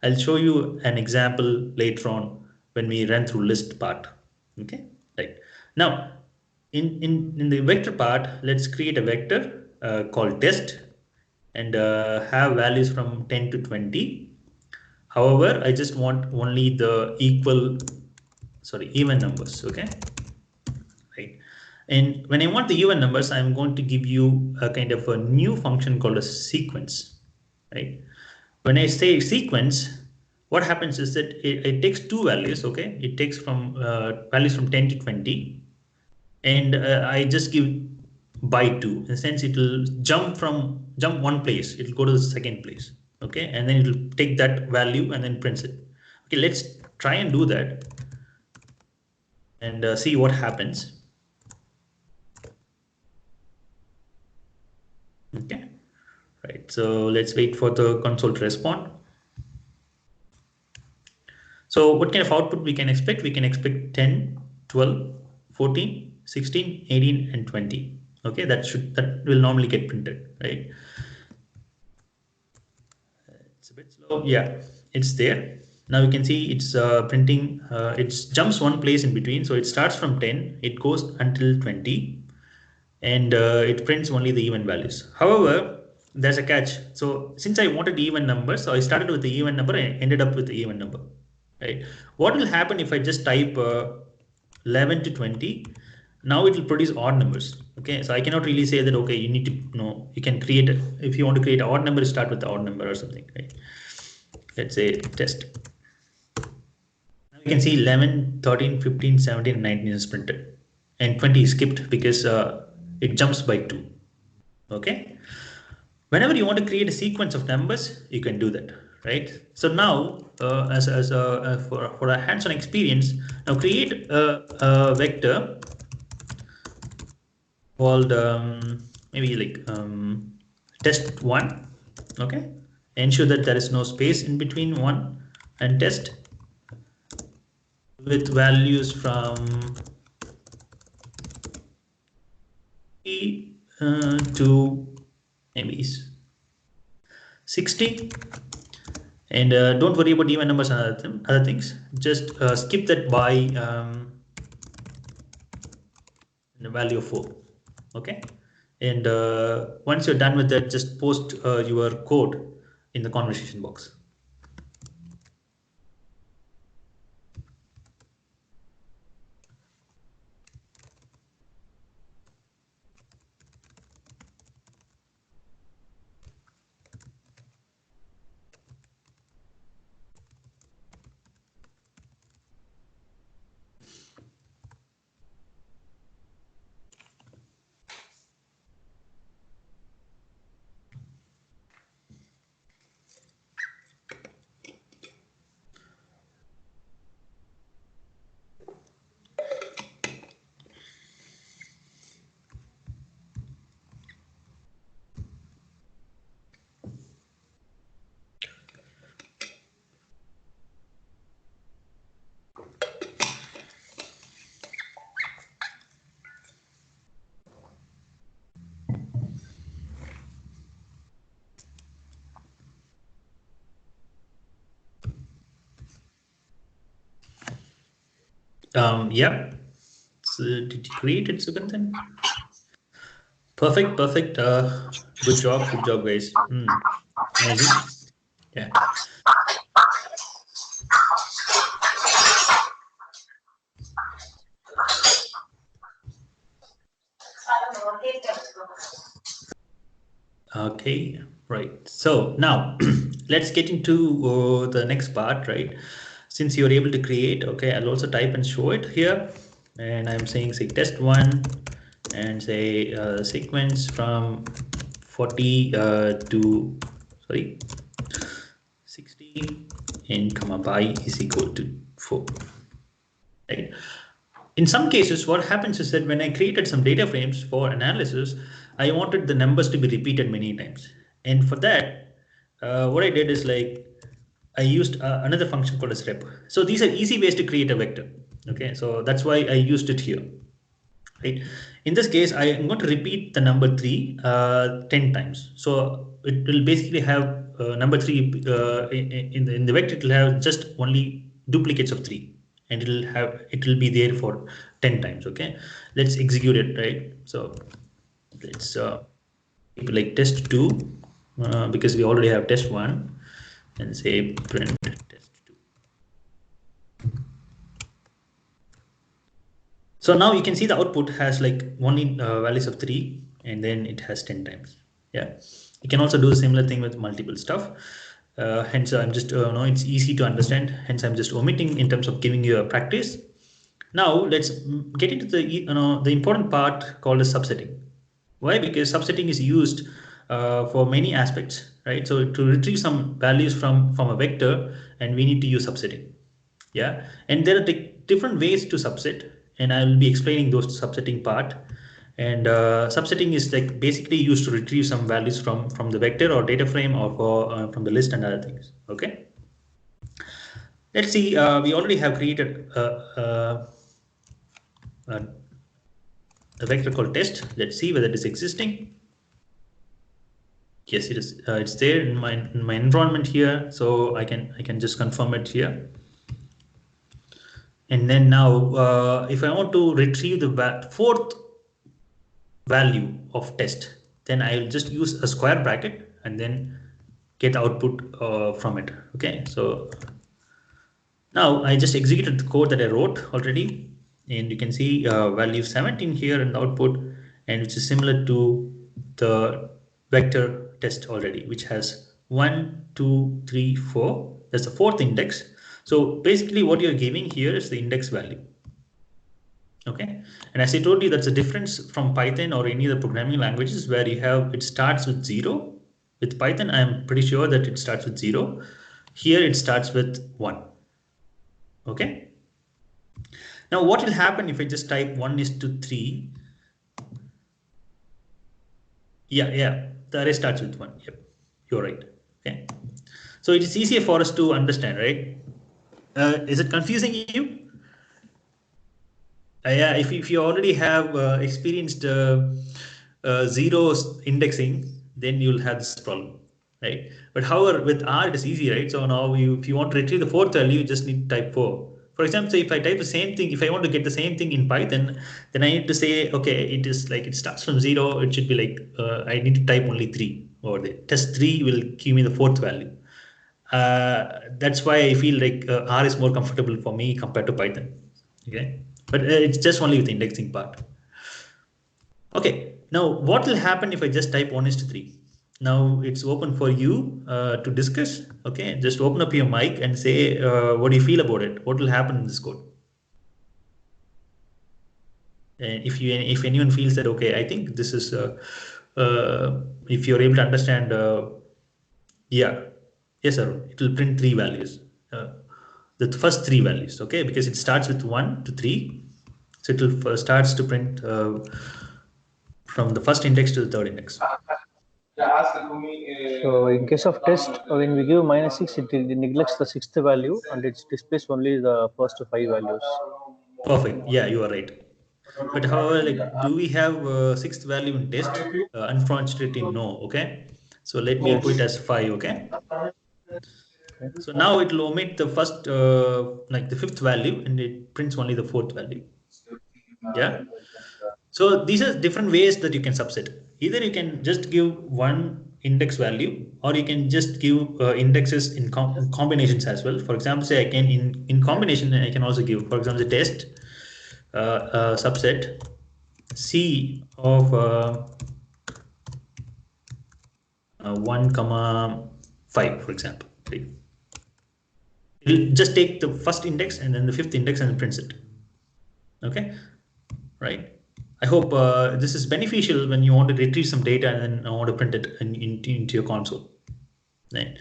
I'll show you an example later on when we run through list part. Okay, right. Now, in the vector part, let's create a vector called test and have values from 10 to 20. However, I just want only the even numbers, okay? Right. And when I want the even numbers, I'm going to give you a kind of a new function called a sequence, right? When I say sequence, what happens is that it takes two values, okay? It takes from values from 10 to 20, and I just give by 2. In a sense, it will jump one place, it will go to the second place, okay? And then it will take that value and then print it. Okay, let's try and do that and see what happens. Okay, right, so let's wait for the console to respond. So what kind of output we can expect? We can expect 10, 12, 14, 16, 18, and 20. Okay, that will normally get printed, right? It's a bit slow. Yeah, it's there. Now you can see it's printing. It jumps one place in between. So it starts from 10, it goes until 20, and it prints only the even values. However, there's a catch. So since I wanted even numbers, so I started with the even number and ended up with the even number. Right. What will happen if I just type 11 to 20? Now it will produce odd numbers. Okay, so I cannot really say that, okay, you need to know, you can create it. If you want to create an odd number, start with the odd number or something, right? Let's say test. Now you can see 11, 13, 15, 17, and 19 is printed, and 20 is skipped because it jumps by 2. Okay. Whenever you want to create a sequence of numbers, you can do that, right? So now, for a hands-on experience, now create a vector called maybe like test1. Okay, ensure that there is no space in between 1 and test, with values from to maybe 60. And don't worry about even numbers and other things. Just skip that by the value of 4. Okay, and once you're done with that, just post your code in the conversation box. Yeah. So did you create it, Sugandhan? Perfect. Good job, guys. Amazing. Yeah. Okay, right. So now let's get into the next part, right? Since you're able to create, okay, I'll also type and show it here. And I'm saying, say, test1 and say sequence from 40 to, 60 and comma by is equal to 4. Right? In some cases, what happens is that when I created some data frames for analysis, I wanted the numbers to be repeated many times. And for that, what I did is like, I used another function called as rep. So these are easy ways to create a vector. Okay, so that's why I used it here. Right. In this case, I am going to repeat the number 3 10 times. So it will basically have number 3 in the vector, it will have just only duplicates of 3, and it will be there for 10 times. Okay, let's execute it, right? So let's keep like test2 because we already have test1, and say print test2. So now you can see the output has like only values of 3, and then it has 10 times. Yeah, you can also do a similar thing with multiple stuff. Hence, I'm just no, it's easy to understand. Hence, I'm just omitting in terms of giving you a practice. Now let's get into the the important part called as subsetting. Why? Because subsetting is used for many aspects, right? So to retrieve some values from a vector, and we need to use subsetting. Yeah, and there are different ways to subset, and I will be explaining those subsetting part. And subsetting is like basically used to retrieve some values from the vector or data frame, or from the list and other things. Okay, let's see. We already have created a vector called test. Let's see whether it is existing. Yes, it is. It's there in my environment here, so I can just confirm it here. And then now, if I want to retrieve the fourth value of test, then I will just use a square bracket and then get output from it. Okay, so now I just executed the code that I wrote already, and you can see value 17 here in the output, and which is similar to the vector test already, which has 1, 2, 3, 4. That's the fourth index. So basically what you're giving here is the index value. Okay, and as I told you, that's a difference from Python or any other programming languages where you have it starts with 0. With Python, I'm pretty sure that it starts with 0. Here it starts with 1. Okay. Now what will happen if I just type 1:3? Yeah, the array starts with 1. Yep, you're right. Okay, so it is easier for us to understand, right? Is it confusing you? Yeah, if you already have experienced zero indexing, then you'll have this problem, right? But however, with R, it is easy, right? So now if you want to retrieve the fourth value, you just need to type 4. For example, say if I type the same thing, if I want to get the same thing in Python, then I need to say, okay, it is like it starts from 0. It should be like I need to type only 3 over there. Test 3 will give me the fourth value. That's why I feel like R is more comfortable for me compared to Python. Okay, but it's just only with the indexing part. Okay, now what will happen if I just type 1:3? Now it's open for you to discuss. Okay, just open up your mic and say what do you feel about it? What will happen in this code? And if anyone feels that okay, I think this is if you're able to understand, yeah, yes, sir, it will print 3 values. The first 3 values, okay, because it starts with 1 to 3, so it will starts to print from the first index to the third index. So in case of test, when we give -6, it neglects the 6th value and it displays only the first 5 values. Perfect. Yeah, you are right. But however, like, do we have 6th value in test? Unfortunately, no. Okay. So let me put it as 5. Okay. So now it will omit the first, like the 5th value, and it prints only the 4th value. Yeah. So these are different ways that you can subset. Either you can just give one index value, or you can just give indexes in combinations as well. For example, say I can in combination, I can also give, for example, the test subset C of 1,5, for example. Right? It'll just take the first index and then the 5th index and prints it. Okay, right. I hope this is beneficial when you want to retrieve some data and then want to print it into your console. Right.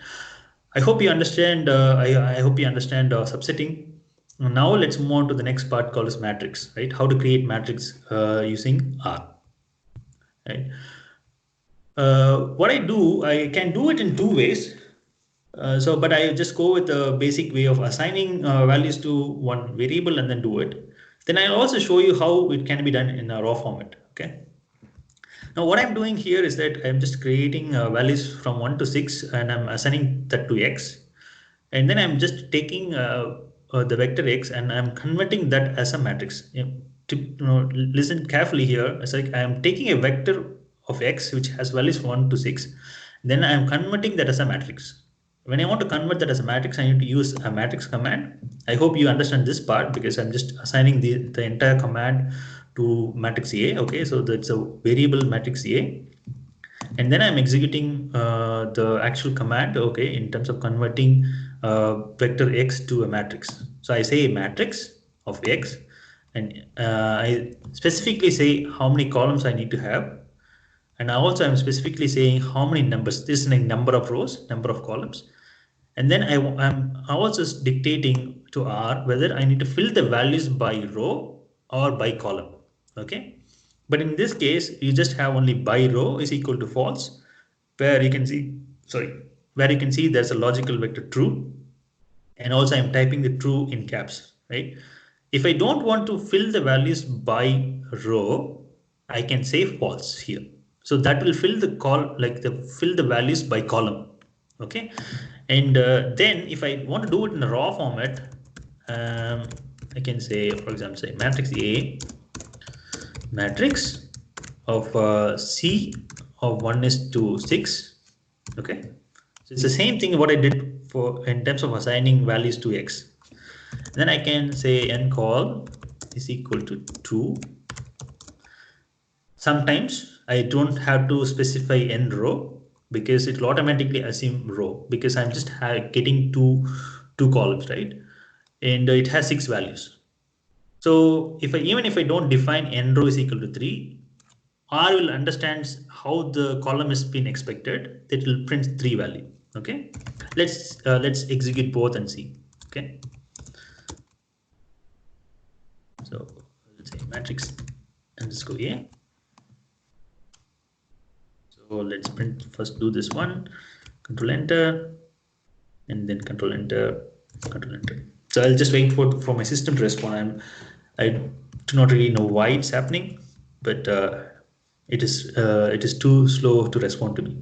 I hope you understand. I hope you understand subsetting. Now let's move on to the next part called as matrix. Right? How to create matrix using R. Right. What I do, I can do it in 2 ways. But I just go with the basic way of assigning values to one variable and then do it. Then I'll also show you how it can be done in a raw format. Okay. Now what I'm doing here is that I'm just creating values from 1 to 6 and I'm assigning that to x. And then I'm just taking the vector x and I'm converting that as a matrix. Listen carefully here. It's like I'm taking a vector of x which has values from 1 to 6. Then I'm converting that as a matrix. When I want to convert that as a matrix, I need to use a matrix command. I hope you understand this part because I'm just assigning the entire command to matrix A. Okay, so that's a variable matrix A. And then I'm executing the actual command, okay, in terms of converting vector x to a matrix. So I say a matrix of x, and I specifically say how many columns I need to have. And also I'm specifically saying how many numbers, this is like number of rows, number of columns. And then I'm also dictating to R whether I need to fill the values by row or by column, okay? But in this case, you just have only by row is equal to false, where you can see, where you can see there's a logical vector true. And also I'm typing the true in caps, right? If I don't want to fill the values by row, I can say false here. So that will fill the values by column, okay? And then if I want to do it in a raw format, I can say, for example, say matrix A, matrix of C of 1 is to 6, okay? So it's the same thing what I did for in terms of assigning values to x. Then I can say ncol is equal to true. Sometimes I don't have to specify n row because it will automatically assume row because I'm just getting two columns, right? And it has 6 values. So even if I don't define n row is equal to 3, R will understand how the column has been expected. It will print 3 value. Okay, let's execute both and see. Okay, so let's say matrix underscore A. So let's print first. Do this one. Control Enter, and then Control Enter, Control Enter. So I'll just wait for my system to respond. I do not really know why it's happening, but it is too slow to respond to me.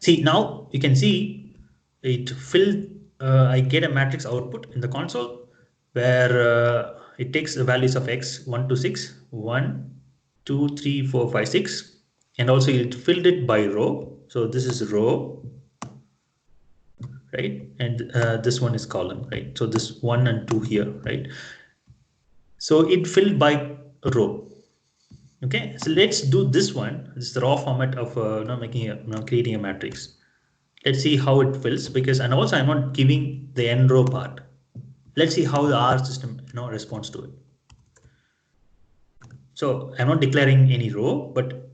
See, now you can see it filled. I get a matrix output in the console where it takes the values of x 1 to 6, 1, 2, 3, 4, 5, 6, and also it filled it by row. So this is row, right? And this one is column, right? So this 1 and 2 here, right? So it filled by row. Okay, so let's do this one. This is the raw format of creating a matrix. Let's see how it fills and also I'm not giving the n row part. Let's see how the R system responds to it. So I'm not declaring any row, but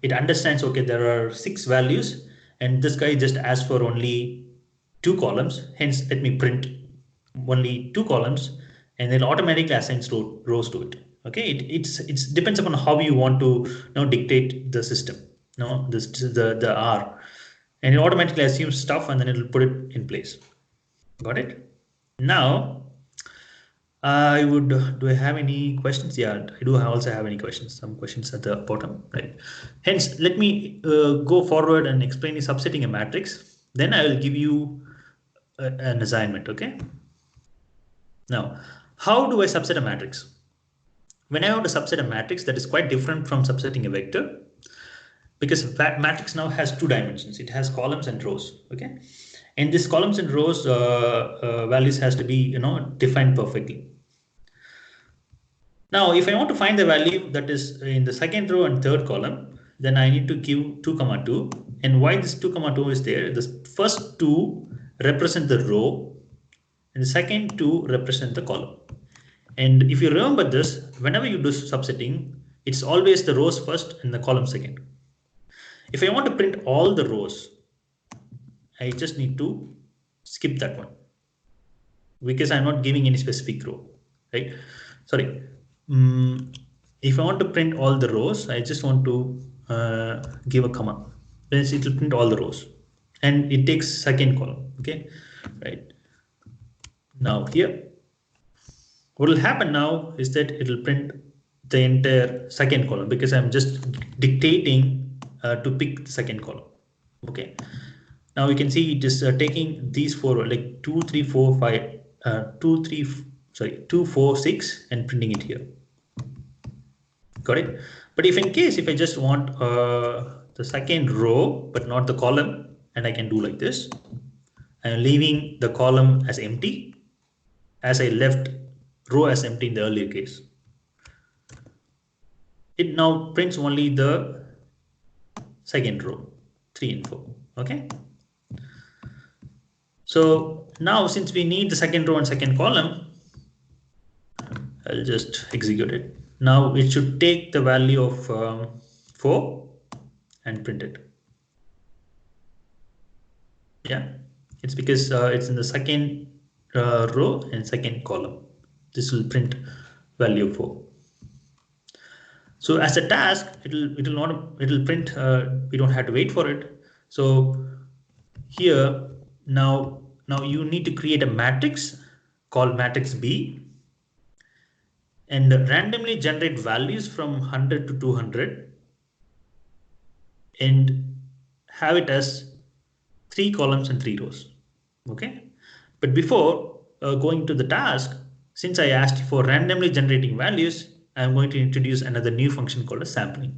it understands, okay, there are 6 values and this guy just asked for only 2 columns. Hence, let me print only 2 columns and then automatically assigns rows to it. Okay, it depends upon how you want to dictate the system, the R, and it automatically assumes stuff and then it will put it in place. Got it? Now, do I have any questions? Yeah, I do also have any questions. Some questions at the bottom, right? Hence, let me go forward and explain the subsetting a matrix. Then I will give you an assignment. Okay. Now, how do I subset a matrix? When I want to subset a matrix, that is quite different from subsetting a vector, because matrix now has 2 dimensions. It has columns and rows. Okay, and this columns and rows values has to be defined perfectly. Now, if I want to find the value that is in the second row and third column, then I need to give 2, 2. And why this 2, 2 is there? The first 2 represent the row, and the second 2 represent the column. And if you remember this, whenever you do subsetting, it's always the rows first and the column second. If I want to print all the rows, I just need to skip that one because I'm not giving any specific row, right? Sorry. If I want to print all the rows, I just want to give a comma. Then it will print all the rows, and it takes second column. Okay, right. Now here, what will happen now is that it will print the entire second column because I'm just dictating to pick the second column. Okay. Now you can see it is taking these four, like 2, 3, 4, 5, 2, 3, sorry, 2, 4, 6 and printing it here. Got it? But if in case, if I just want the second row, but not the column, and I can do like this, I'm leaving the column as empty as I left row as empty in the earlier case. It now prints only the second row, 3 and 4. Okay. So now since we need the second row and second column, I'll just execute it. Now it should take the value of 4 and print it. Yeah, it's because it's in the second row and second column. This will print value of 4. So as a task, it'll print. We don't have to wait for it. So here now you need to create a matrix called matrix B and randomly generate values from 100 to 200 and have it as 3 columns and 3 rows. Okay, but before going to the task, since I asked for randomly generating values, I'm going to introduce another new function called a sampling.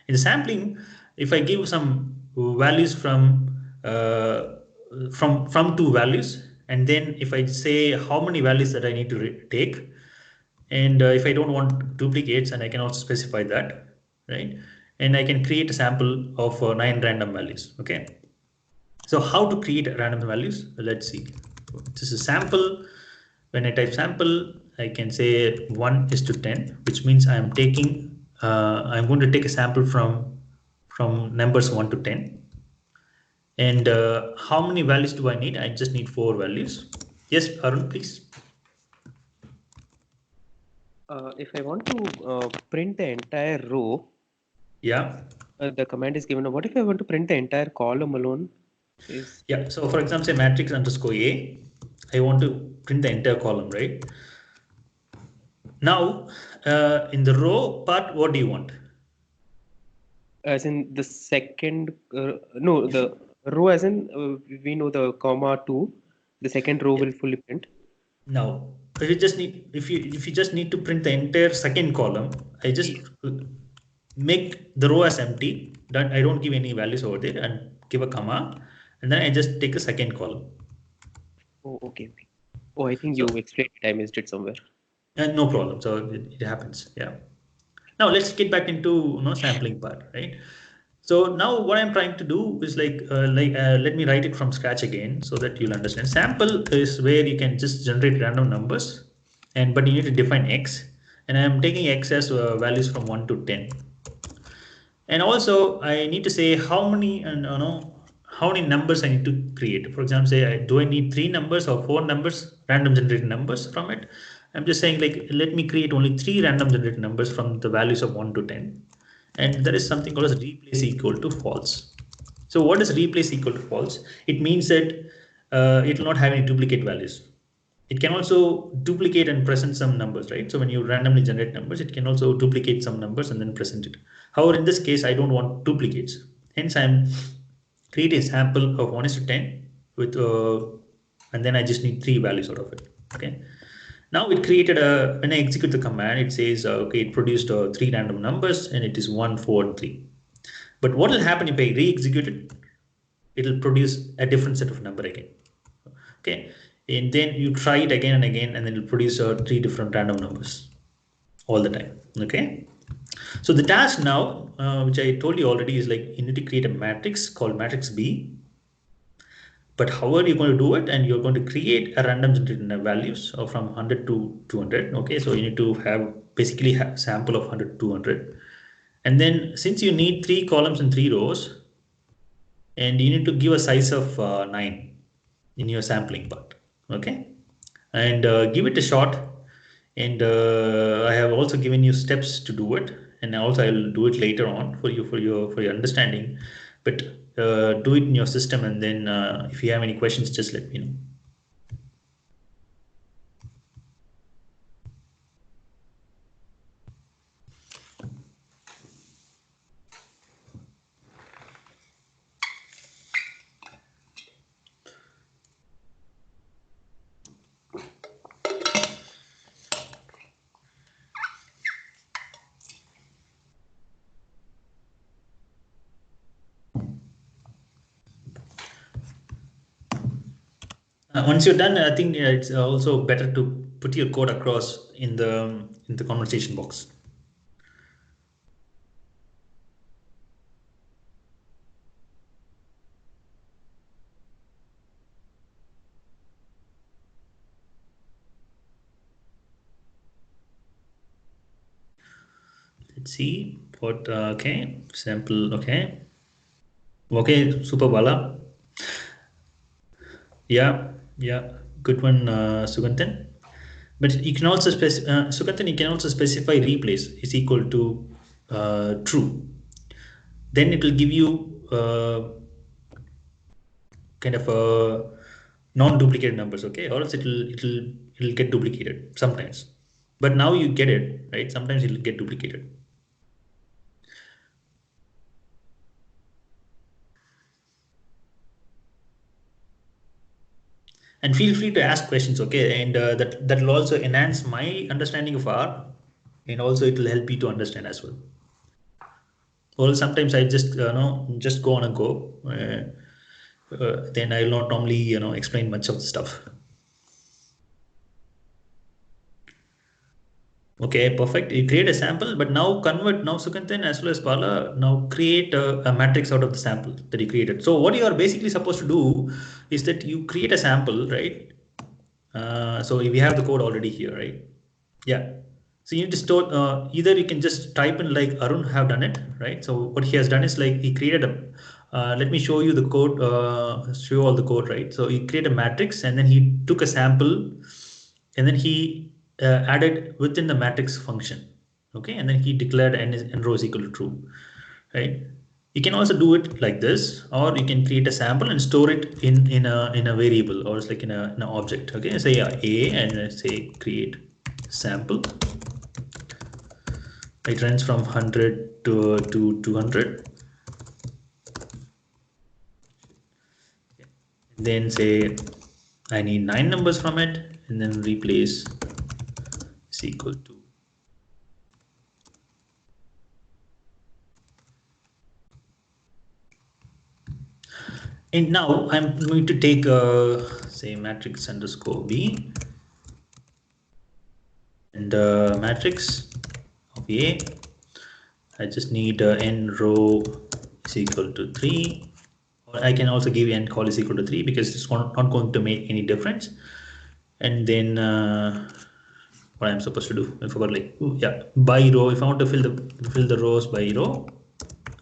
In the sampling, if I give some values from two values, and then if I say how many values that I need to take, and if I don't want duplicates, and I can also specify that, right? And I can create a sample of 9 random values. Okay. So how to create random values? Let's see. This is sample. When I type sample, I can say 1:10, which means I'm taking. I'm going to take a sample from numbers 1 to 10. And how many values do I need? I just need 4 values. Yes, Arun, please. If I want to print the entire row, Yeah. The command is given. What if I want to print the entire column alone? Yeah. So for example, say matrix underscore A, I want to print the entire column, right? Now, in the row part, what do you want? As in the second, no, the row as in we know the comma 2, the second row will fully print. No, if you just need if you just need to print the entire second column, I just make the row as empty. That I don't give any values over there and give a comma, and then I just take the second column. Oh, okay. Oh, I think you explained it. I missed it somewhere. No problem. So it happens. Yeah. Now let's get back into sampling part, right? So now what I'm trying to do is let me write it from scratch again so that you'll understand. Sample is where you can just generate random numbers, but you need to define x, and I'm taking x as values from 1 to 10. And also I need to say how many how many numbers I need to create. For example, say do I need 3 numbers or 4 numbers, random generated numbers from it. I'm just saying like let me create only 3 random generated numbers from the values of 1 to 10. And there is something called as replace equal to false. So what is replace equal to false? It means that it will not have any duplicate values. It can also duplicate and present some numbers, right? So when you randomly generate numbers, it can also duplicate some numbers and then present it. However, in this case, I don't want duplicates. Hence, I'm create a sample of 1:10 with, and then I just need 3 values out of it. Okay. Now it created when I execute the command, it says, okay, it produced 3 random numbers and it is 1, 4, and 3. But what will happen if I re-execute it? It will produce a different set of number again. Okay. And then you try it again and again, and then it'll produce 3 different random numbers all the time. Okay. So the task now, which I told you already, is like you need to create a matrix called matrix B. But how are you going to do it? And you're going to create a random generated values from 100 to 200. Okay, so you need to have basically have sample of 100 to 200. And then since you need 3 columns and 3 rows, and you need to give a size of 9 in your sampling part. Okay, and give it a shot. And I have also given you steps to do it, and also I'll do it later on for your understanding. But do it in your system, and then if you have any questions, just let me know. Once you're done, I think it's also better to put your code across in the conversation box. Let's see what, okay, sample, okay. Okay, super Bala. Yeah, good one, Suganthan. But you can also Suganthan, you can also specify replace is equal to true. Then it will give you kind of a non-duplicated numbers, okay? Or else it'll get duplicated sometimes. But now you get it, right? Sometimes it'll get duplicated. And feel free to ask questions, okay? And that will also enhance my understanding of R, and also it will help you to understand as well. Well, sometimes I just just go on a go. Then I will not normally explain much of the stuff. Okay, perfect. You create a sample, but now convert now Sukanthan as well as Bala, now create a matrix out of the sample that you created. So what you are basically supposed to do is that you create a sample, right? So we have the code already here, right? Yeah. So you need to store, either you can just type in like Arun have done it, right? So what he has done is like he created a, let me show you the code, show you all the code, right? So he created a matrix and then he took a sample and then he added within the matrix function, okay? And then he declared n row is equal to true, right? You can also do it like this, or you can create a sample and store it in a variable, or it's like in an object, okay? Say a and say create sample. It runs from 100 to 200. Then say I need 9 numbers from it, and then replace is equal to. And now I'm going to take say matrix underscore b and matrix of a. I just need n row is equal to 3. Or I can also give n call is equal to 3 because it's not going to make any difference. And then what I'm supposed to do, I forgot, like, yeah, by row. If I want to fill the rows by row,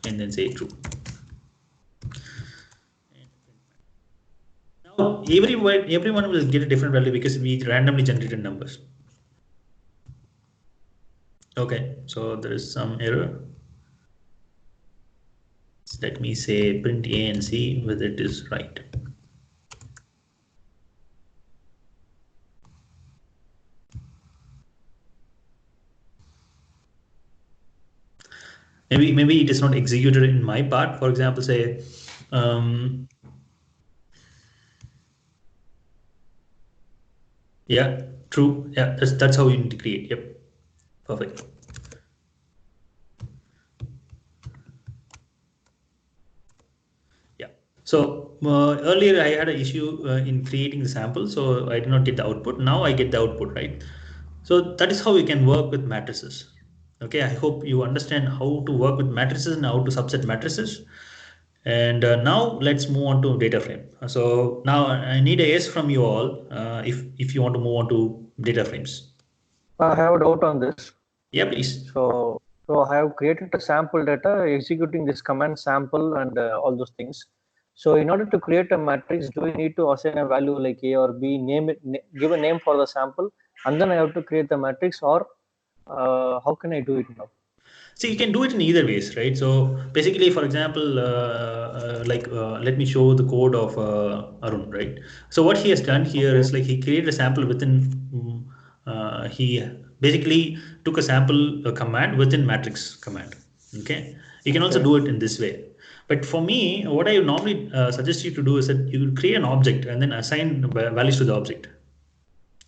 and then say true. Now everyone will get a different value because we randomly generated numbers. Okay, so there is some error. Let me say print a and see whether it is right. Maybe it is not executed in my part. For example, say yeah, true. Yeah, that's how you need to create. Yep, perfect. Yeah. So earlier I had an issue in creating the sample, so I did not get the output. Now I get the output, right? So that is how you can work with matrices. Okay, I hope you understand how to work with matrices and how to subset matrices. And now let's move on to data frame. So now I need a yes from you all if you want to move on to data frames. I have a doubt on this. Yeah, please. So I have created a sample data executing this command sample and all those things. So in order to create a matrix, do we need to assign a value like A or B, name it, give a name for the sample, and then I have to create the matrix, or how can I do it now? So you can do it in either ways, right? So basically, for example, let me show the code of Arun, right? So what he has done here is like he created a sample within, he basically took a sample command within matrix command, okay? You can also do it in this way. But for me, what I normally suggest you to do is that you create an object and then assign values to the object.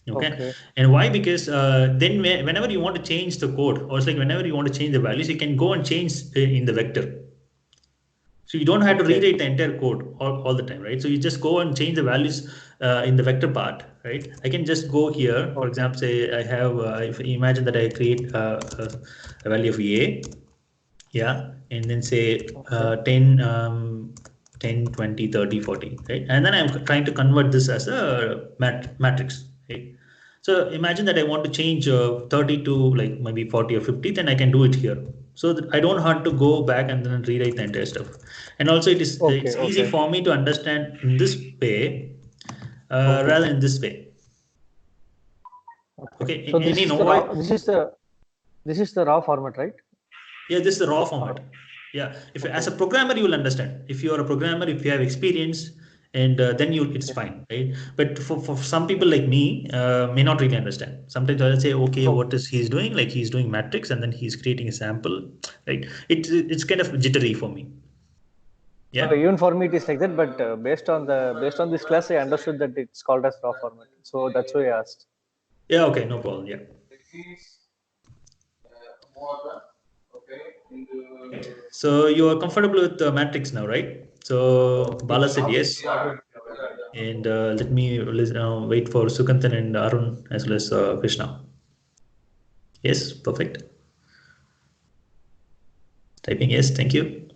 Okay. And why? Because then whenever you want to change the code, or it's like whenever you want to change the values, you can go and change in the vector. So you don't have to rewrite the entire code all the time, right? So you just go and change the values in the vector part, right? I can just go here. For example, say I have, if you imagine that I create a value of a, yeah, and then say 10, 10, 20, 30, 40, right? And then I'm trying to convert this as a matrix, right? So imagine that I want to change 30 to like maybe 40 or 50, then I can do it here. So that I don't have to go back and then rewrite the entire stuff. And also it's easy for me to understand in this way rather than this way. Okay. So this is the raw format, right? Yeah, this is the raw format. Yeah, if as a programmer you will understand. If you are a programmer, if you have experience, and then it's fine, right? But for some people like me, may not really understand. Sometimes I'll say, okay, what is he's doing? Like he's doing matrix, and then he's creating a sample, right? It's kind of jittery for me. Yeah. Okay, even for me it is like that, but based on this class, I understood that it's called as raw format. So that's why I asked. Yeah. Okay. No problem. Yeah. So you are comfortable with the matrix now, right? So Bala said yes. And let me wait for Sukanthan and Arun as well as Krishna. Yes, perfect. Typing yes, thank you.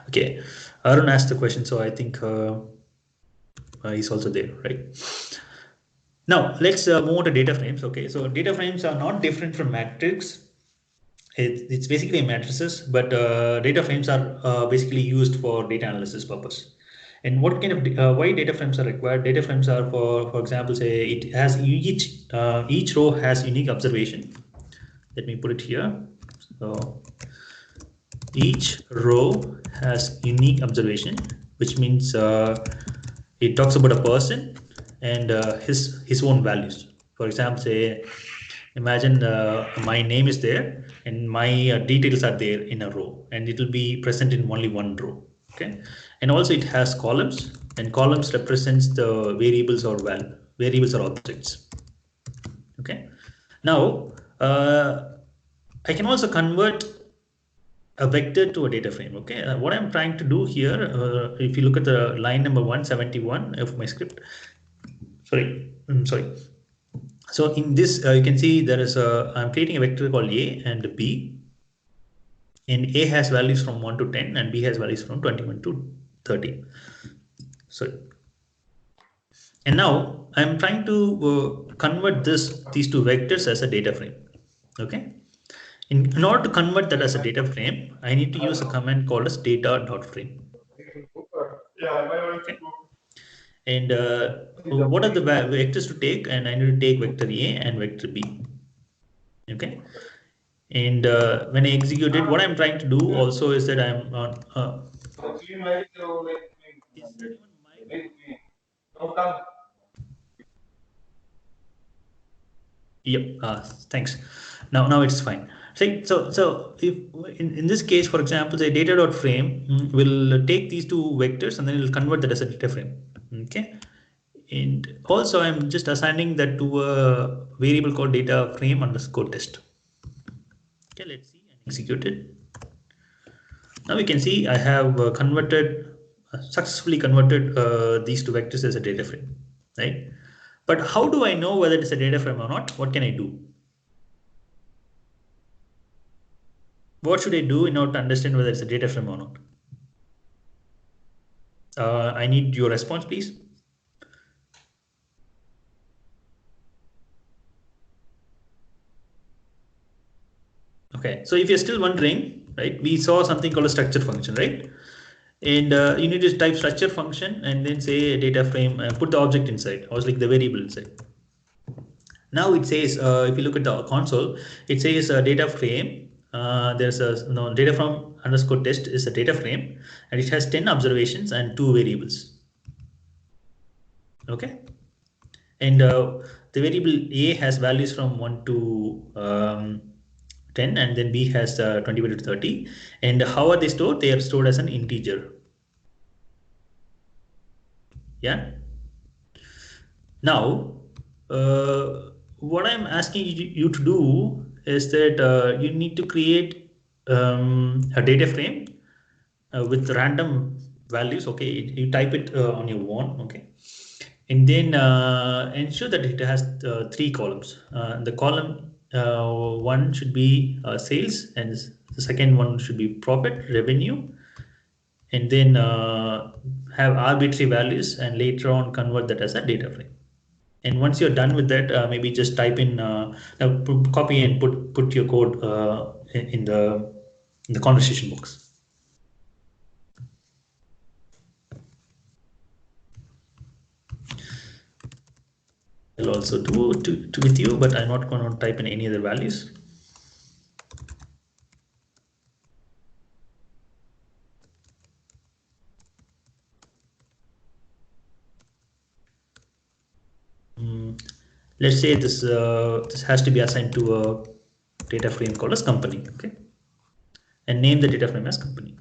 Okay, Arun asked the question, so I think he's also there, right? Now let's move on to data frames. Okay, so data frames are not different from matrix. It's basically matrices, but data frames are basically used for data analysis purpose. And what kind of why data frames are required? Data frames are for example, say it has each row has unique observation. Let me put it here. So each row has unique observation, which means it talks about a person and his own values. For example, say imagine my name is there and my details are there in a row, and it will be present in only one row. Okay, and also it has columns, and columns represents the variables or variables or objects. Okay, now I can also convert a vector to a data frame. Okay, what I'm trying to do here, if you look at the line number 171 of my script, I'm sorry. So in this, you can see there is I'm creating a vector called A and B, and A has values from 1 to 10 and B has values from 21 to 30. So, and now I'm trying to convert these two vectors as a data frame. Okay. In order to convert that as a data frame, I need to use a command called as data.frame. Okay. And what are the vectors to take? And I need to take vector A and vector B. Okay. And when I execute it, what I'm trying to do also is that I'm on. Yep. Thanks. Now it's fine. So if in this case, for example, say data.frame will take these two vectors and then it will convert that as a data frame. Okay. And also I'm just assigning that to a variable called data frame underscore test. Okay, let's see and execute it. Now we can see I have successfully converted these two vectors as a data frame, right? But how do I know whether it's a data frame or not? What can I do? What should I do in order to understand whether it's a data frame or not? I need your response, please. Okay, so if you're still wondering, right, we saw something called a structure function, right? And you need to type structure function and then say data frame and put the object inside, or like the variable inside. Now it says, if you look at the console, it says data frame. There's a data from underscore test is a data frame, and it has 10 observations and 2 variables. Okay, and the variable A has values from 1 to 10, and then B has 21 to 30. And how are they stored? They are stored as an integer. Yeah. Now, what I'm asking you to do is that you need to create a data frame with random values. Okay, you type it on your own. Okay, and then ensure that it has 3 columns. The column one should be sales, and the second one should be profit, revenue, and then have arbitrary values, and later on convert that as a data frame. And once you're done with that, maybe just type in, copy and put your code in the conversation box. I'll also do with you, but I'm not going to type in any other values. Let's say this has to be assigned to a data frame called as company. Okay, and name the data frame as company.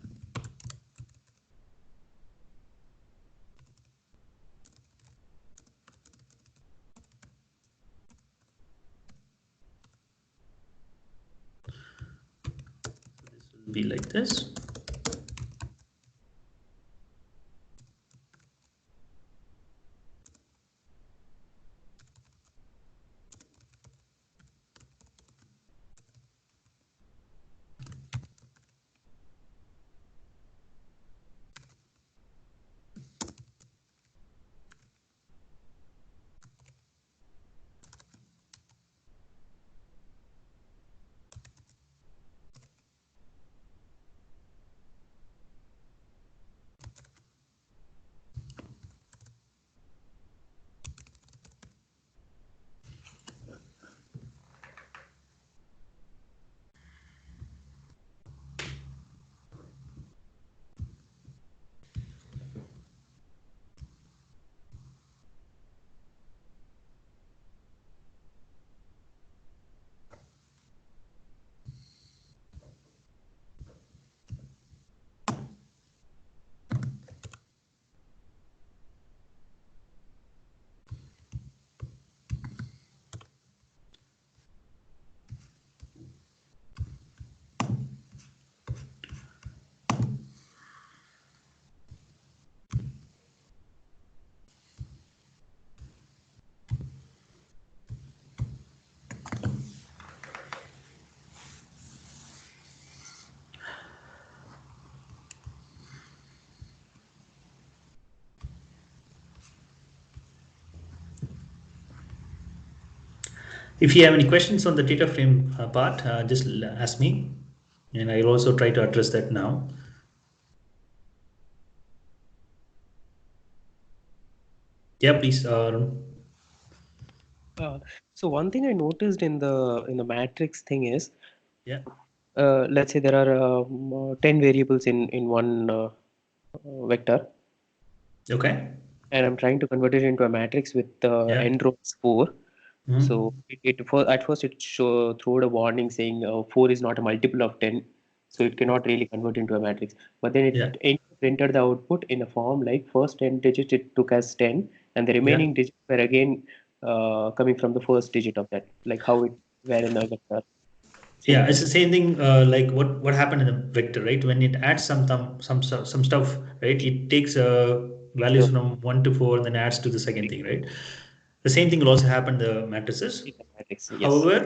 This will be like this. If you have any questions on the data frame part, just ask me, and I'll also try to address that now. Yeah, please, Arun. So one thing I noticed in the matrix thing is, Yeah. let's say there are 10 variables in one vector, Okay. and I'm trying to convert it into a matrix with Yeah. end rows 4. Mhm. So at first it throwed a warning saying 4 is not a multiple of 10, so it cannot really convert into a matrix. But then Yeah. it printed the output in a form like first 10 digits it took as 10, and the remaining digits were again coming from the first digit of that, like how it were in the vector. Yeah, it's the same thing. Like what happened in the vector, right? When it adds some stuff, right? It takes values So from 1 to 4, and then adds to the second thing, right? The same thing will also happen in the matrices. in the matrix, yes, However,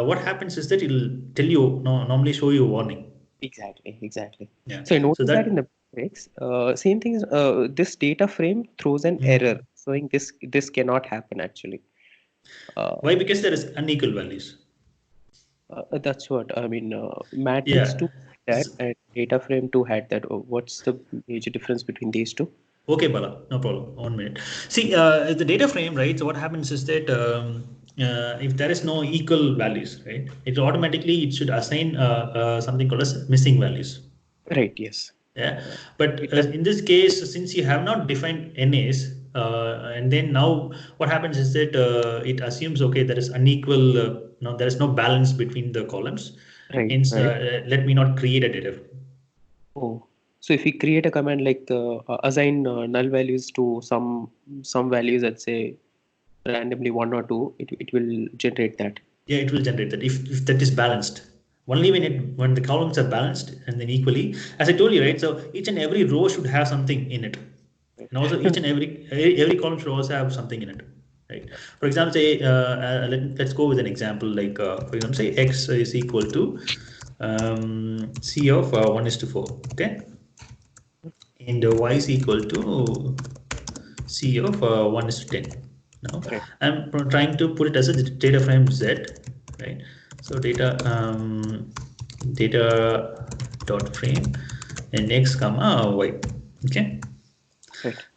what happens is that it'll tell you, no, normally show you a warning. exactly. Yeah. So I So noticed that in that the matrix, same thing is this data frame throws an error showing this cannot happen actually. why? Because there is unequal values. That's what I mean. Matrix Yeah. 2 had that and data frame 2 had that. What's the major difference between these two? Okay, Bala, no problem. 1 minute. See, the data frame, right? So what happens is that if there is no equal values, right, it should assign something called as missing values. Right, yes. Yeah, but It does. in this case, since you have not defined NAs, and then now what happens is that it assumes, okay, there is unequal, no, there is no balance between the columns. Right, Hence, right. let me not create a data frame. Oh, so if we create a command like assign null values to some values, let's say randomly 1 or 2, it will generate that. Yeah, it will generate that if that is balanced. Only when the columns are balanced and then equally, as I told you, right? So each and every row should have something in it, and also each and every column should also have something in it, right? For example, say let's go with an example like for example, say x is equal to c of 1:4, okay, and y is equal to c of 1:10. Now I'm trying to put it as a data frame z, right? So data dot frame and x comma y, okay.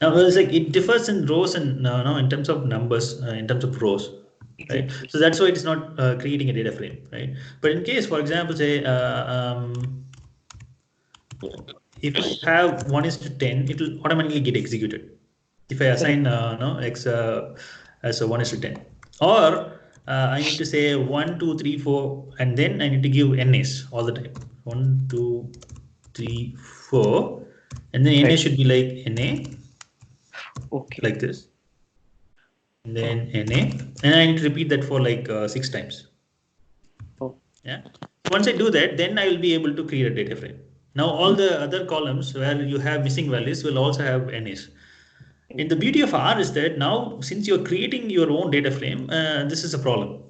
Now it's like it differs in rows and no, in terms of numbers, in terms of rows, right? So that's why it's not creating a data frame, right? But in case, for example, say if I have 1:10, it will automatically get executed if I assign no x as a 1:10, or I need to say 1, 2, 3, 4, and then I need to give NAs all the time. 1, 2, 3, 4, and then NA should be like NA, like this, and then NA, and I need to repeat that for like 6 times. Yeah. Once I do that, then I will be able to create a data frame. Now all the other columns where you have missing values will also have NAs. And the beauty of R is that now, since you're creating your own data frame, this is a problem.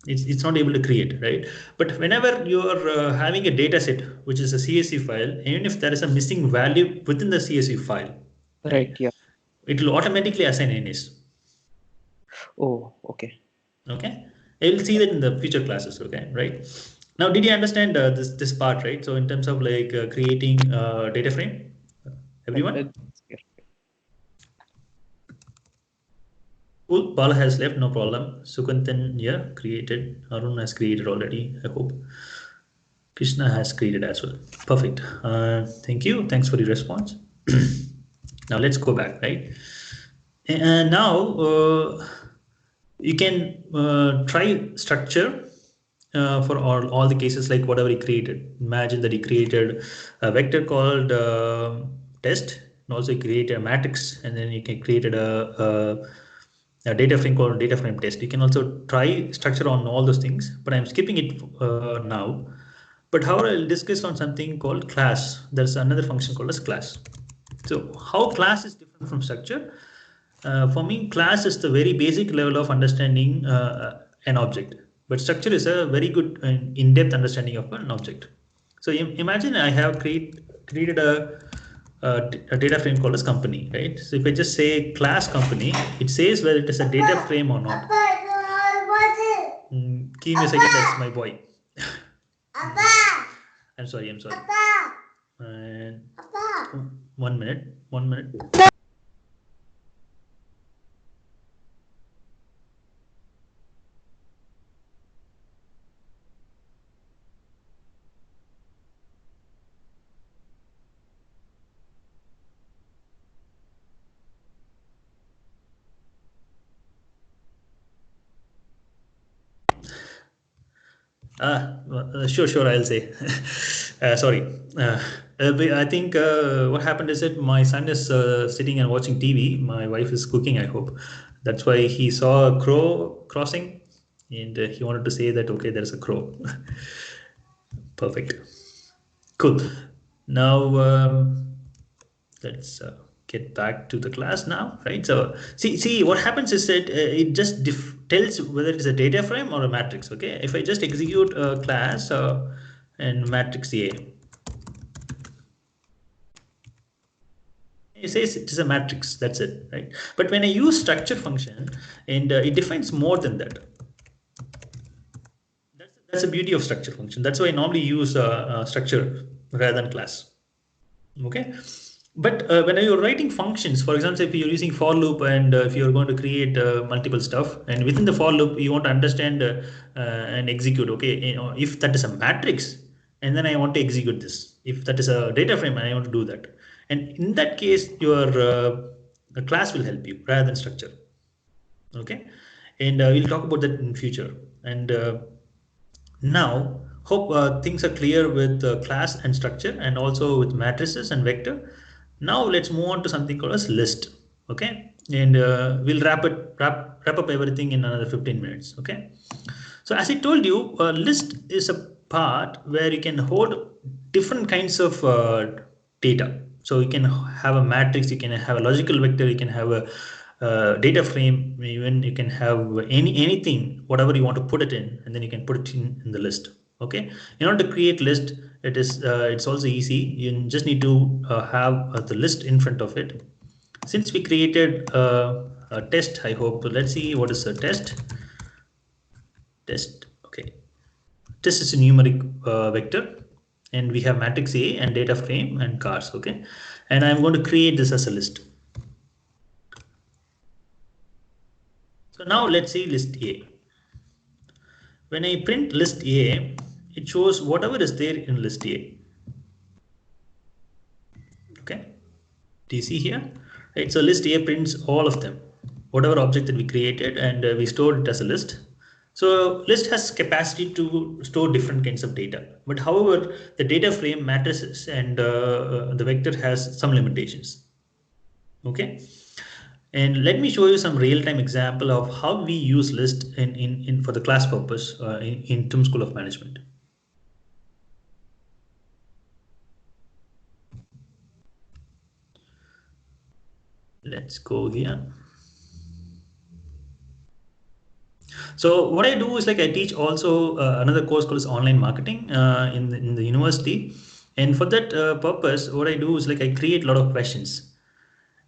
It's not able to create, right? But whenever you're having a data set, which is a CSV file, even if there is a missing value within the CSV file, right, yeah, it will automatically assign NAs. Oh, okay. Okay, I will see that in the future classes. Okay, right? Now, did you understand this part, right? So in terms of like creating data frame, everyone? Cool. Bala has left, no problem. Sukantan, yeah, created. Arun has created already, I hope. Krishna has created as well. Perfect. Thank you. Thanks for the response. Now let's go back, right? And now you can try structure for all the cases, like whatever he created. Imagine that he created a vector called test, and also he created a matrix, and then you can create a data frame called data frame test. You can also try structure on all those things, but I'm skipping it now. But however, I'll discuss on something called class. There's another function called as class. So how class is different from structure? For me, class is the very basic level of understanding an object, but structure is a very good in-depth understanding of an object. So imagine I have created a data frame called as company, right? So if I just say class company, it says whether it is a data frame or not. Give me a second, that's my boy. I'm sorry. And 1 minute. Sure, I'll say. Sorry. I think what happened is that my son is sitting and watching TV. My wife is cooking, I hope. That's why he saw a crow crossing, and he wanted to say that, okay, there's a crow. Perfect. Cool. Now, let's get back to the class now, right? So see what happens is that it just tells whether it's a data frame or a matrix. Okay, if I just execute a class and matrix A, it says it is a matrix, that's it, right? But when I use structure function, and it defines more than that. That's the beauty of structure function. That's why I normally use structure rather than class. Okay. But when you're writing functions, for example, if you're using for loop and if you're going to create multiple stuff, and within the for loop, you want to understand and execute, okay, if that is a matrix, and then I want to execute this. If that is a data frame, I want to do that. And in that case, your class will help you rather than structure. Okay. And we'll talk about that in future. And now, hope things are clear with class and structure, and also with matrices and vector. Now let's move on to something called as list. Okay, and we'll wrap up everything in another 15 minutes. Okay, so as I told you, list is a part where you can hold different kinds of data. So you can have a matrix, you can have a logical vector, you can have a data frame, even you can have anything, whatever you want to put it in, and then you can put it in the list. Okay, in order to create list, it's also easy. You just need to have the list in front of it. Since we created a test, I hope, let's see what is the test. Okay, test is a numeric vector, and we have matrix A and data frame and cars. Okay, and I'm going to create this as a list. So now let's see list A. When I print list A, it shows whatever is there in list A. Okay, do you see here? Right, so list A prints all of them, whatever object that we created, and we stored it as a list. So list has capacity to store different kinds of data, but however, the data frame, matrices, and the vector has some limitations. Okay, and let me show you some real-time example of how we use list in for the class purpose in TUM School of Management. Let's go here. So what I do is like I teach also another course called online marketing in the university, and for that purpose, what I do is like I create a lot of questions,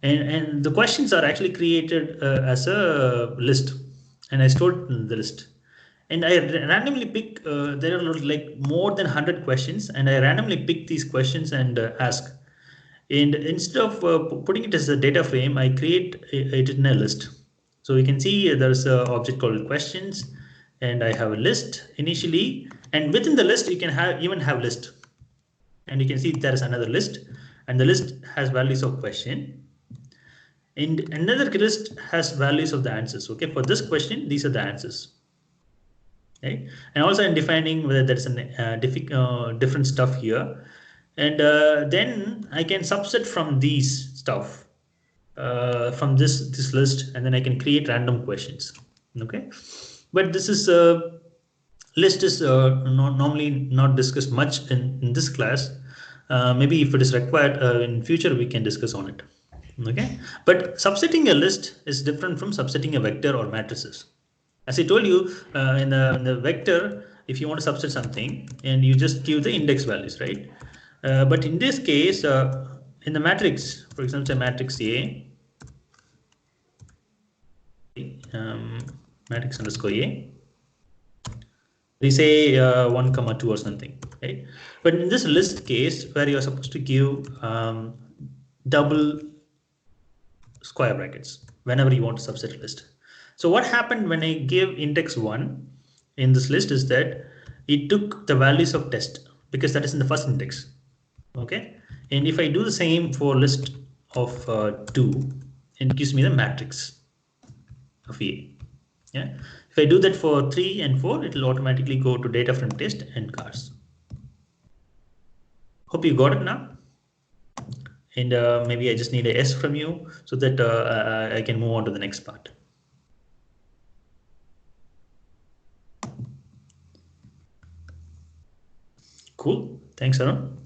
and the questions are actually created as a list, and I stored the list, and I randomly pick. There are like more than 100 questions, and I randomly pick these questions and ask. And instead of putting it as a data frame, I create it in a list. So you can see there's an object called questions, and I have a list initially, and within the list you can even have list, and you can see there is another list, and the list has values of question, and another list has values of the answers. Okay, for this question, these are the answers. Okay, and also I'm defining whether there is a different stuff here, and then I can subset from these stuff. From this list, and then I can create random questions. Okay, but this is list is normally not discussed much in this class. Maybe if it is required in future, we can discuss on it. Okay, but subsetting a list is different from subsetting a vector or matrices. As I told you, in the vector, if you want to subset something, and you just give the index values, right? But in this case, in the matrix, for example, matrix A, matrix underscore A, we say 1, 2 or something, right? But in this list case, where you're supposed to give double square brackets whenever you want to subset a list. So what happened when I give index 1 in this list is that it took the values of test, because that is in the first index. Okay, and if I do the same for list of 2, it gives me the matrix of A. Yeah, if I do that for 3 and 4, it will automatically go to data from test and cars. Hope you got it now. And maybe I just need a S from you so that I can move on to the next part. Cool. Thanks, Arun.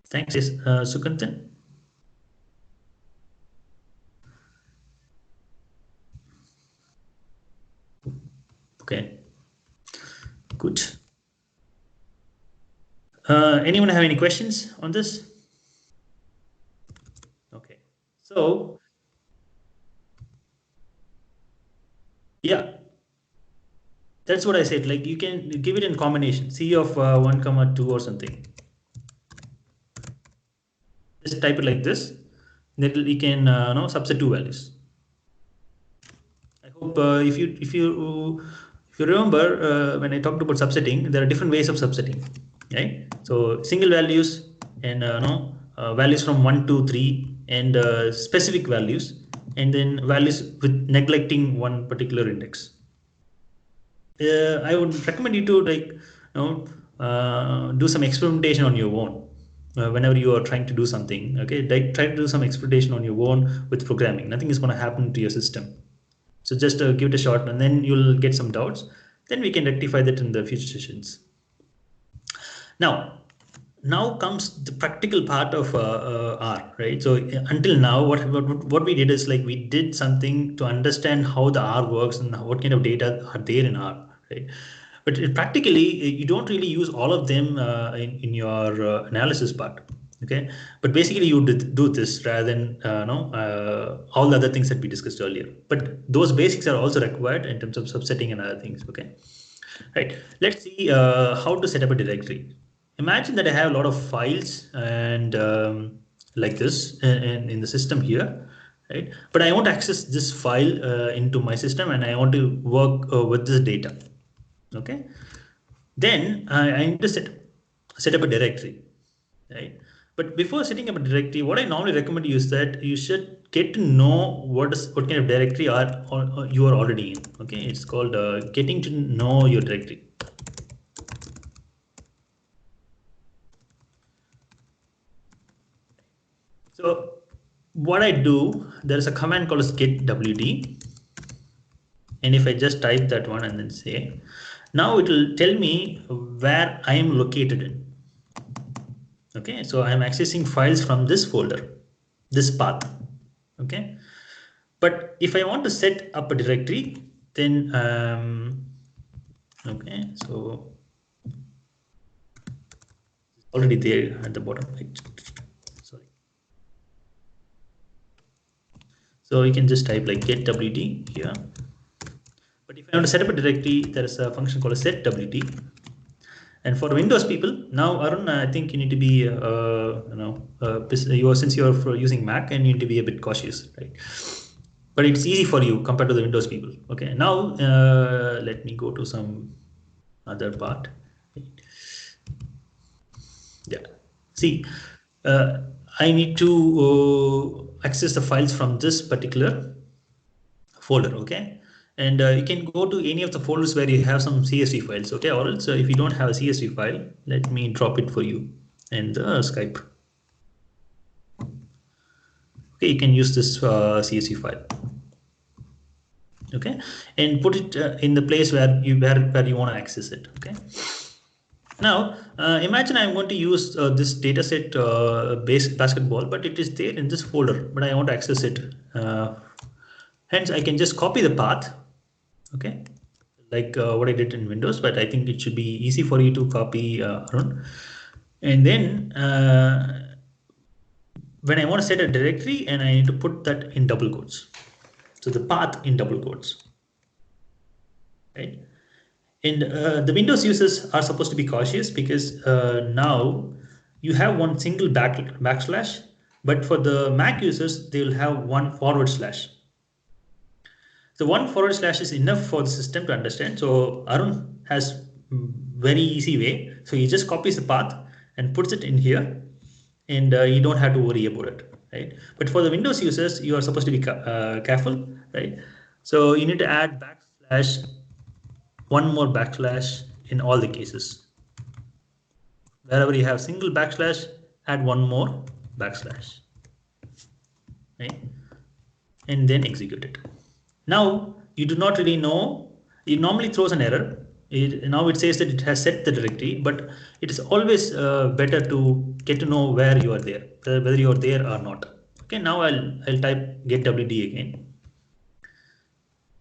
Thanks, Sukantan. Okay, good. Anyone have any questions on this? Okay, so yeah, that's what I said. Like you can give it in combination, C of 1, 2 or something. Just type it like this. Then you can subset 2 values. I hope if you remember when I talked about subsetting, there are different ways of subsetting, right? So single values and values from 1, 2, 3, and specific values, and then values with neglecting one particular index. I would recommend you to do some experimentation on your own. Whenever you are trying to do something, okay, try to do some experimentation on your own with programming. Nothing is going to happen to your system. So just give it a shot, and then you'll get some doubts. Then we can rectify that in the future sessions. Now comes the practical part of R, right? So until now, what we did is like we did something to understand how the R works and what kind of data are there in R, right? But practically, you don't really use all of them in your analysis part, okay? But basically, you do this rather than all the other things that we discussed earlier. But those basics are also required in terms of subsetting and other things, okay? Right. Let's see how to set up a directory. Imagine that I have a lot of files and like this in the system here, right? But I want to access this file into my system and I want to work with this data. Okay. Then I need to set up a directory, right? But before setting up a directory, what I normally recommend you is that you should get to know what kind of directory you are already in. Okay, it's called getting to know your directory. So what I do, there is a command called as getwd, and if I just type that one and then say, now it will tell me where I am located in. Okay, so I am accessing files from this folder, this path. Okay, but if I want to set up a directory, then okay, so already there at the bottom, right? Sorry. So you can just type like getwd here. But if I want to set up a directory, there is a function called setwd. And for Windows people, now Arun, I think you need to be, since you're using Mac, and you need to be a bit cautious, right? But it's easy for you compared to the Windows people. Okay, now let me go to some other part. Yeah, see, I need to access the files from this particular folder. Okay. And you can go to any of the folders where you have some CSV files, okay? Or else if you don't have a CSV file, let me drop it for you in the Skype. Okay, you can use this CSV file, okay? And put it in the place where you want to access it, okay? Now, imagine I'm going to use this dataset basic basketball, but it is there in this folder, but I want to access it. Hence, I can just copy the path. Okay, like what I did in Windows, but I think it should be easy for you to copy Arun. And then when I want to set a directory, and I need to put that in double quotes. So the path in double quotes, right? And the Windows users are supposed to be cautious because now you have one single backslash, but for the Mac users, they will have one forward slash. So one forward slash is enough for the system to understand. So Arun has very easy way. So he just copies the path and puts it in here, and you don't have to worry about it, right? But for the Windows users, you are supposed to be careful, right? So you need to add backslash, one more backslash in all the cases. Wherever you have single backslash, add one more backslash, right? And then execute it. Now you do not really know, it normally throws an error. Now it says that it has set the directory, but it is always better to get to know where you are there, whether you are there or not. Okay, now I'll type getwd again.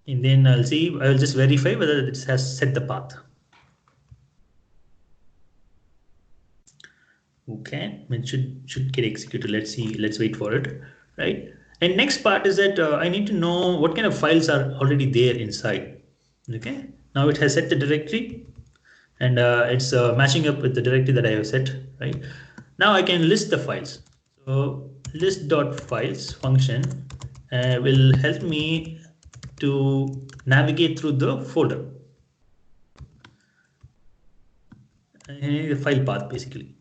And then I'll just verify whether it has set the path. Okay, it should get executed. Let's see, let's wait for it, right? And next part is that I need to know what kind of files are already there inside. Okay, now it has set the directory, and it's matching up with the directory that I have set, right? Now I can list the files. So list.files function will help me to navigate through the folder, the file path basically.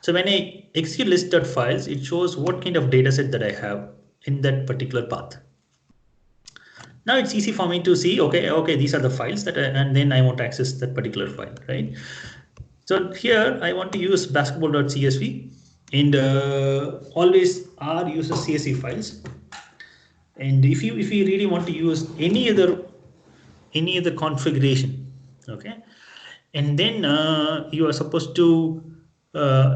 So when I execute list.files, it shows what kind of data set that I have in that particular path. Now it's easy for me to see, okay, these are the files that and then I want to access that particular file, right? So here I want to use basketball.csv, and always R uses CSV files. And if you really want to use any other configuration, okay, and then you are supposed to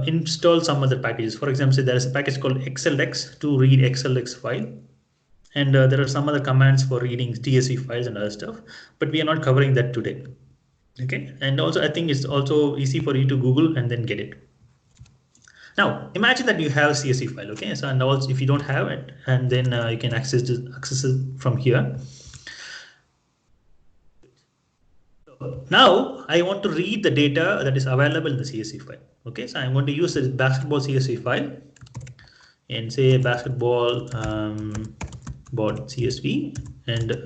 install some other packages. For example, say there is a package called xlx to read xlx file, and there are some other commands for reading tsv files and other stuff, but we are not covering that today. Okay, and also I think it's also easy for you to Google and then get it. Now imagine that you have a CSV file, okay, so and also if you don't have it, and then you can access it from here. Now I want to read the data that is available in the CSV file. Okay, so I'm going to use the basketball CSV file and say basketball .csv, and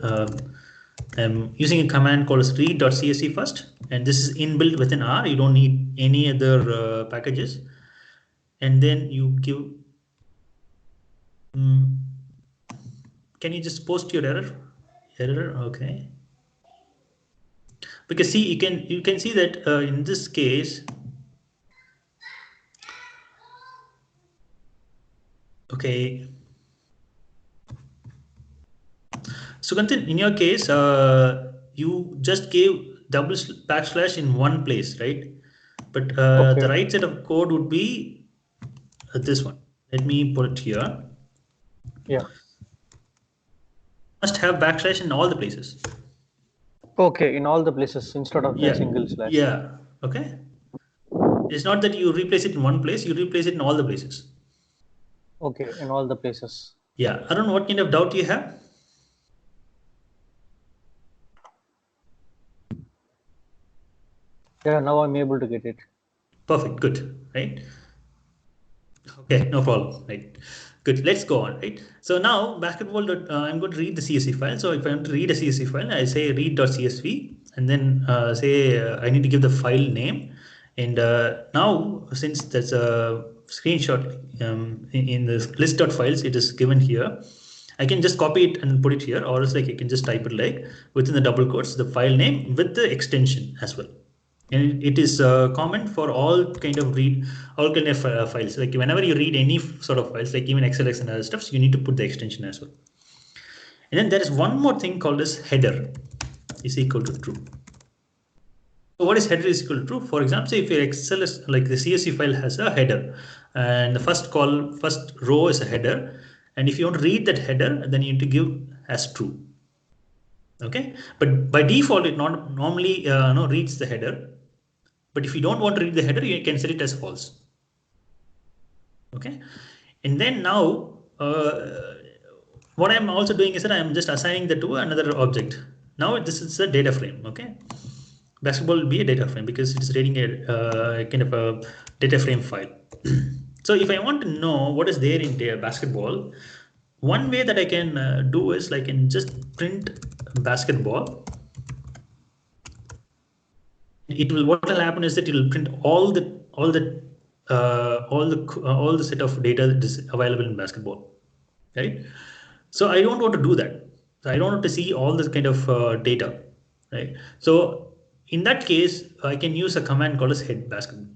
I'm using a command called read.csv first, and this is inbuilt within R. You don't need any other packages. And then you give. Can you just post your error? Okay. Because see, you can see that in this case, okay. So in your case, you just gave double backslash in one place, right? But Okay. the right set of code would be this one. Let me put it here. Yeah. Must have backslash in all the places. Okay, in all the places instead of the Yeah. single slash. Yeah. Okay. It's not that you replace it in one place, you replace it in all the places. Okay, in all the places. Yeah. I don't know what kind of doubt you have. Yeah, now I'm able to get it. Perfect. Good. Right. Okay. No problem. Right. Good. Let's go on. Right. So now basketball. I'm going to read the CSV file. So if I want to read a CSV file, I say read.csv, and then say I need to give the file name. And now since there's a screenshot in the list.files, it is given here. I can just copy it and put it here, or else like I can just type it like within the double quotes the file name with the extension as well. And it is common for all kind of files. Like whenever you read any sort of files, like even XLX and other stuff, you need to put the extension as well. And then there is one more thing called as header is equal to true. So what is header is equal to true? For example, say if your Excel is like the CSV file has a header, and the first row is a header, and if you want to read that header, then you need to give as true. Okay, but by default it normally reads the header. But if you don't want to read the header, you can set it as false. Okay, and then now what I'm also doing is that I'm just assigning that to another object. Now this is a data frame. Okay, basketball will be a data frame because it's reading a kind of a data frame file. So if I want to know what is there in basketball, one way that I can do is like I can just print basketball. What will happen is that it will print all the set of data that is available in basketball, right? So I don't want to do that. So I don't want to see all this kind of data, right? So in that case, I can use a command called as head basketball.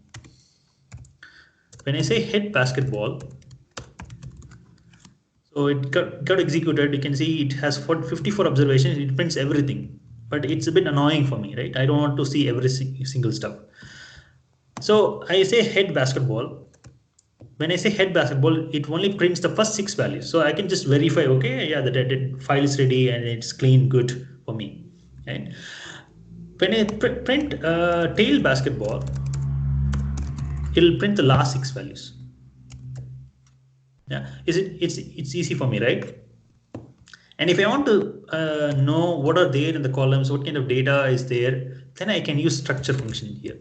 When I say head basketball, so it got executed. You can see it has 54 observations. It prints everything. But it's a bit annoying for me, right? I don't want to see every single stuff. So I say head basketball. When I say head basketball, it only prints the first 6 values. So I can just verify, okay, yeah, the file is ready and it's clean, good for me. Right? When I print tail basketball, it'll print the last 6 values. Yeah, it's easy for me, right? And if I want to know what are there in the columns, what kind of data is there, then I can use structure function here.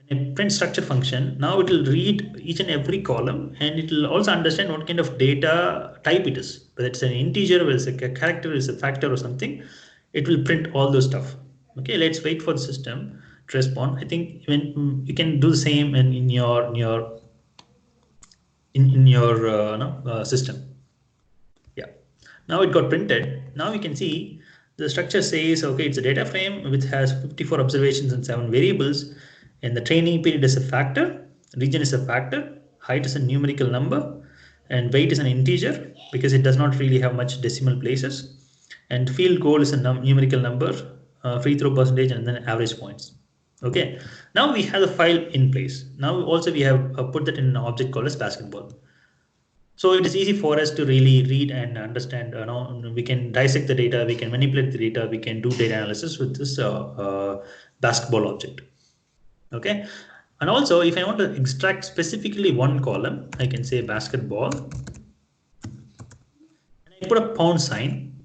And I print structure function. Now it will read each and every column, and it will also understand what kind of data type it is. Whether it's an integer, whether it's a character, whether it's a factor or something, it will print all those stuff. Okay, let's wait for the system to respond. I think when you can do the same in your system. Yeah, now it got printed. Now we can see the structure says, okay, it's a data frame which has 54 observations and 7 variables, and the training period is a factor, region is a factor, height is a numerical number, and weight is an integer because it does not really have much decimal places, and field goal is a numerical number, free throw percentage, and then average points. Okay, now we have the file in place. Now also we have put that in an object called as basketball. So it is easy for us to really read and understand. We can dissect the data, we can manipulate the data, we can do data analysis with this basketball object. Okay, and also if I want to extract specifically one column, I can say basketball, and I put a pound sign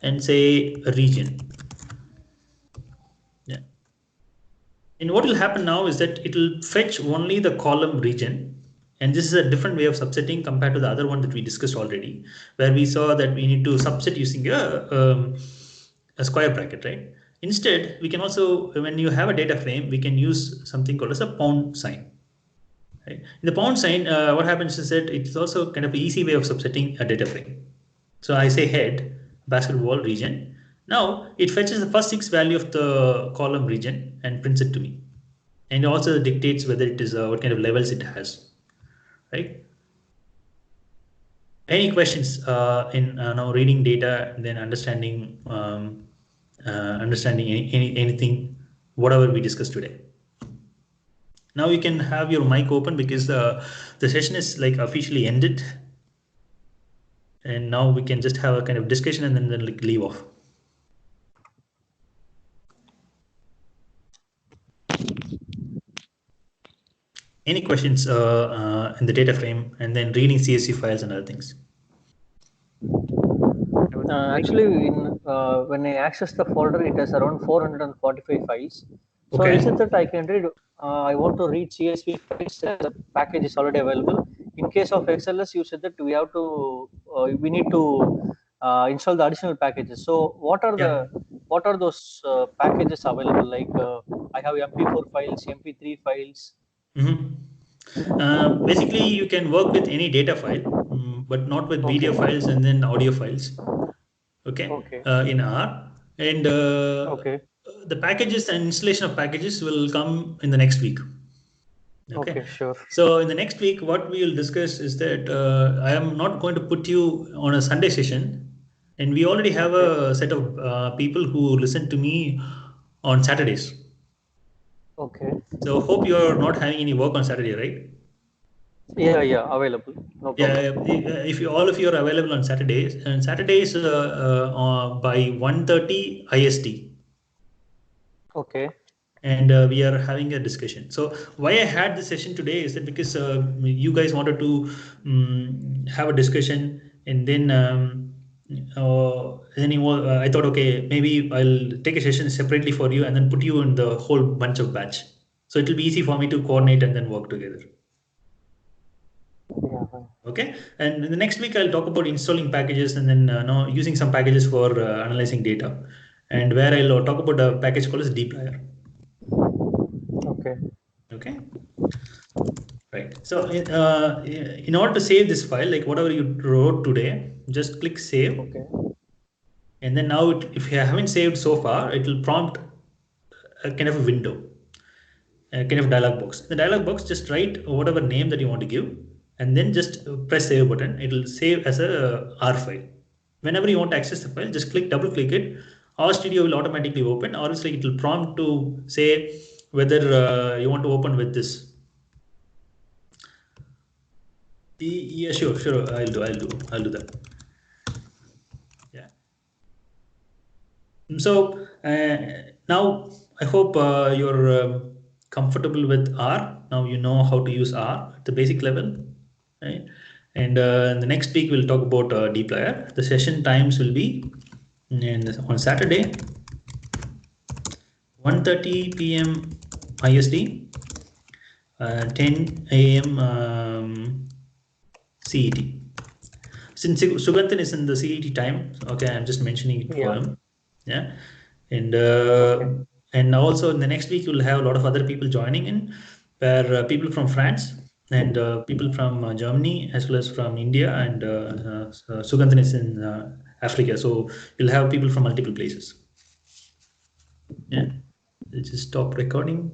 and say a region. Yeah. And what will happen now is that it will fetch only the column region. And this is a different way of subsetting compared to the other one that we discussed already, where we saw that we need to subset using a square bracket, right? Instead, we can also, when you have a data frame, we can use something called as a pound sign. Right? In the pound sign, what happens is that it's also kind of an easy way of subsetting a data frame. So I say head, basketball region. Now it fetches the first 6 value of the column region and prints it to me. And also dictates whether it is what kind of levels it has. Right? Any questions in now reading data and then understanding anything, whatever we discussed today? Now you can have your mic open because the session is like officially ended, and now we can just have a kind of discussion and then like leave off. Any questions in the data frame and then reading CSV files and other things? Actually, when I access the folder, it has around 445 files. So Okay. is it that I can read? I want to read CSV files. The package is already available. In case of XLS, you said that we have to, we need to install the additional packages. So what are those packages available? Like I have MP4 files, MP3 files. Basically, you can work with any data file, but not with video files and then audio files. Okay. In R, and the packages and installation of packages will come in the next week. Okay, sure. So in the next week, what we will discuss is that I am not going to put you on a Sunday session, and we already have a set of people who listen to me on Saturdays. Okay. So hope you are not having any work on Saturday, right? Yeah, available. No problem. Yeah, if all of you are available on Saturdays, and Saturdays by 1:30 IST. Okay. And we are having a discussion. So why I had this session today is that because you guys wanted to have a discussion, and then I thought, okay, maybe I'll take a session separately for you and then put you in the whole bunch of batch. So it will be easy for me to coordinate and then work together. Yeah. Okay, and in the next week I'll talk about installing packages and then using some packages for analyzing data, and where I'll talk about a package called as dplyr. Okay. Right. So in order to save this file, like whatever you wrote today, just click save. Okay. And then now, if you haven't saved so far, it will prompt a kind of a window, a kind of dialog box. In the dialog box, just write whatever name that you want to give, and then just press save button. It will save as a R file. Whenever you want to access the file, just double click it. RStudio will automatically open, or else it will prompt to say whether you want to open with this. Yeah, sure. I'll do that. Yeah. So now I hope you're comfortable with R. Now you know how to use R at the basic level, right? And in the next week we'll talk about dplyr. The session times will be on Saturday, 1:30 p.m. IST, 10 a.m. CET. Since Suganthan is in the CET time, okay, I'm just mentioning it for him. Yeah, and also in the next week you'll have a lot of other people joining in, where people from France and people from Germany as well as from India, and Suganthan is in Africa, so you'll have people from multiple places. Yeah, let's just stop recording.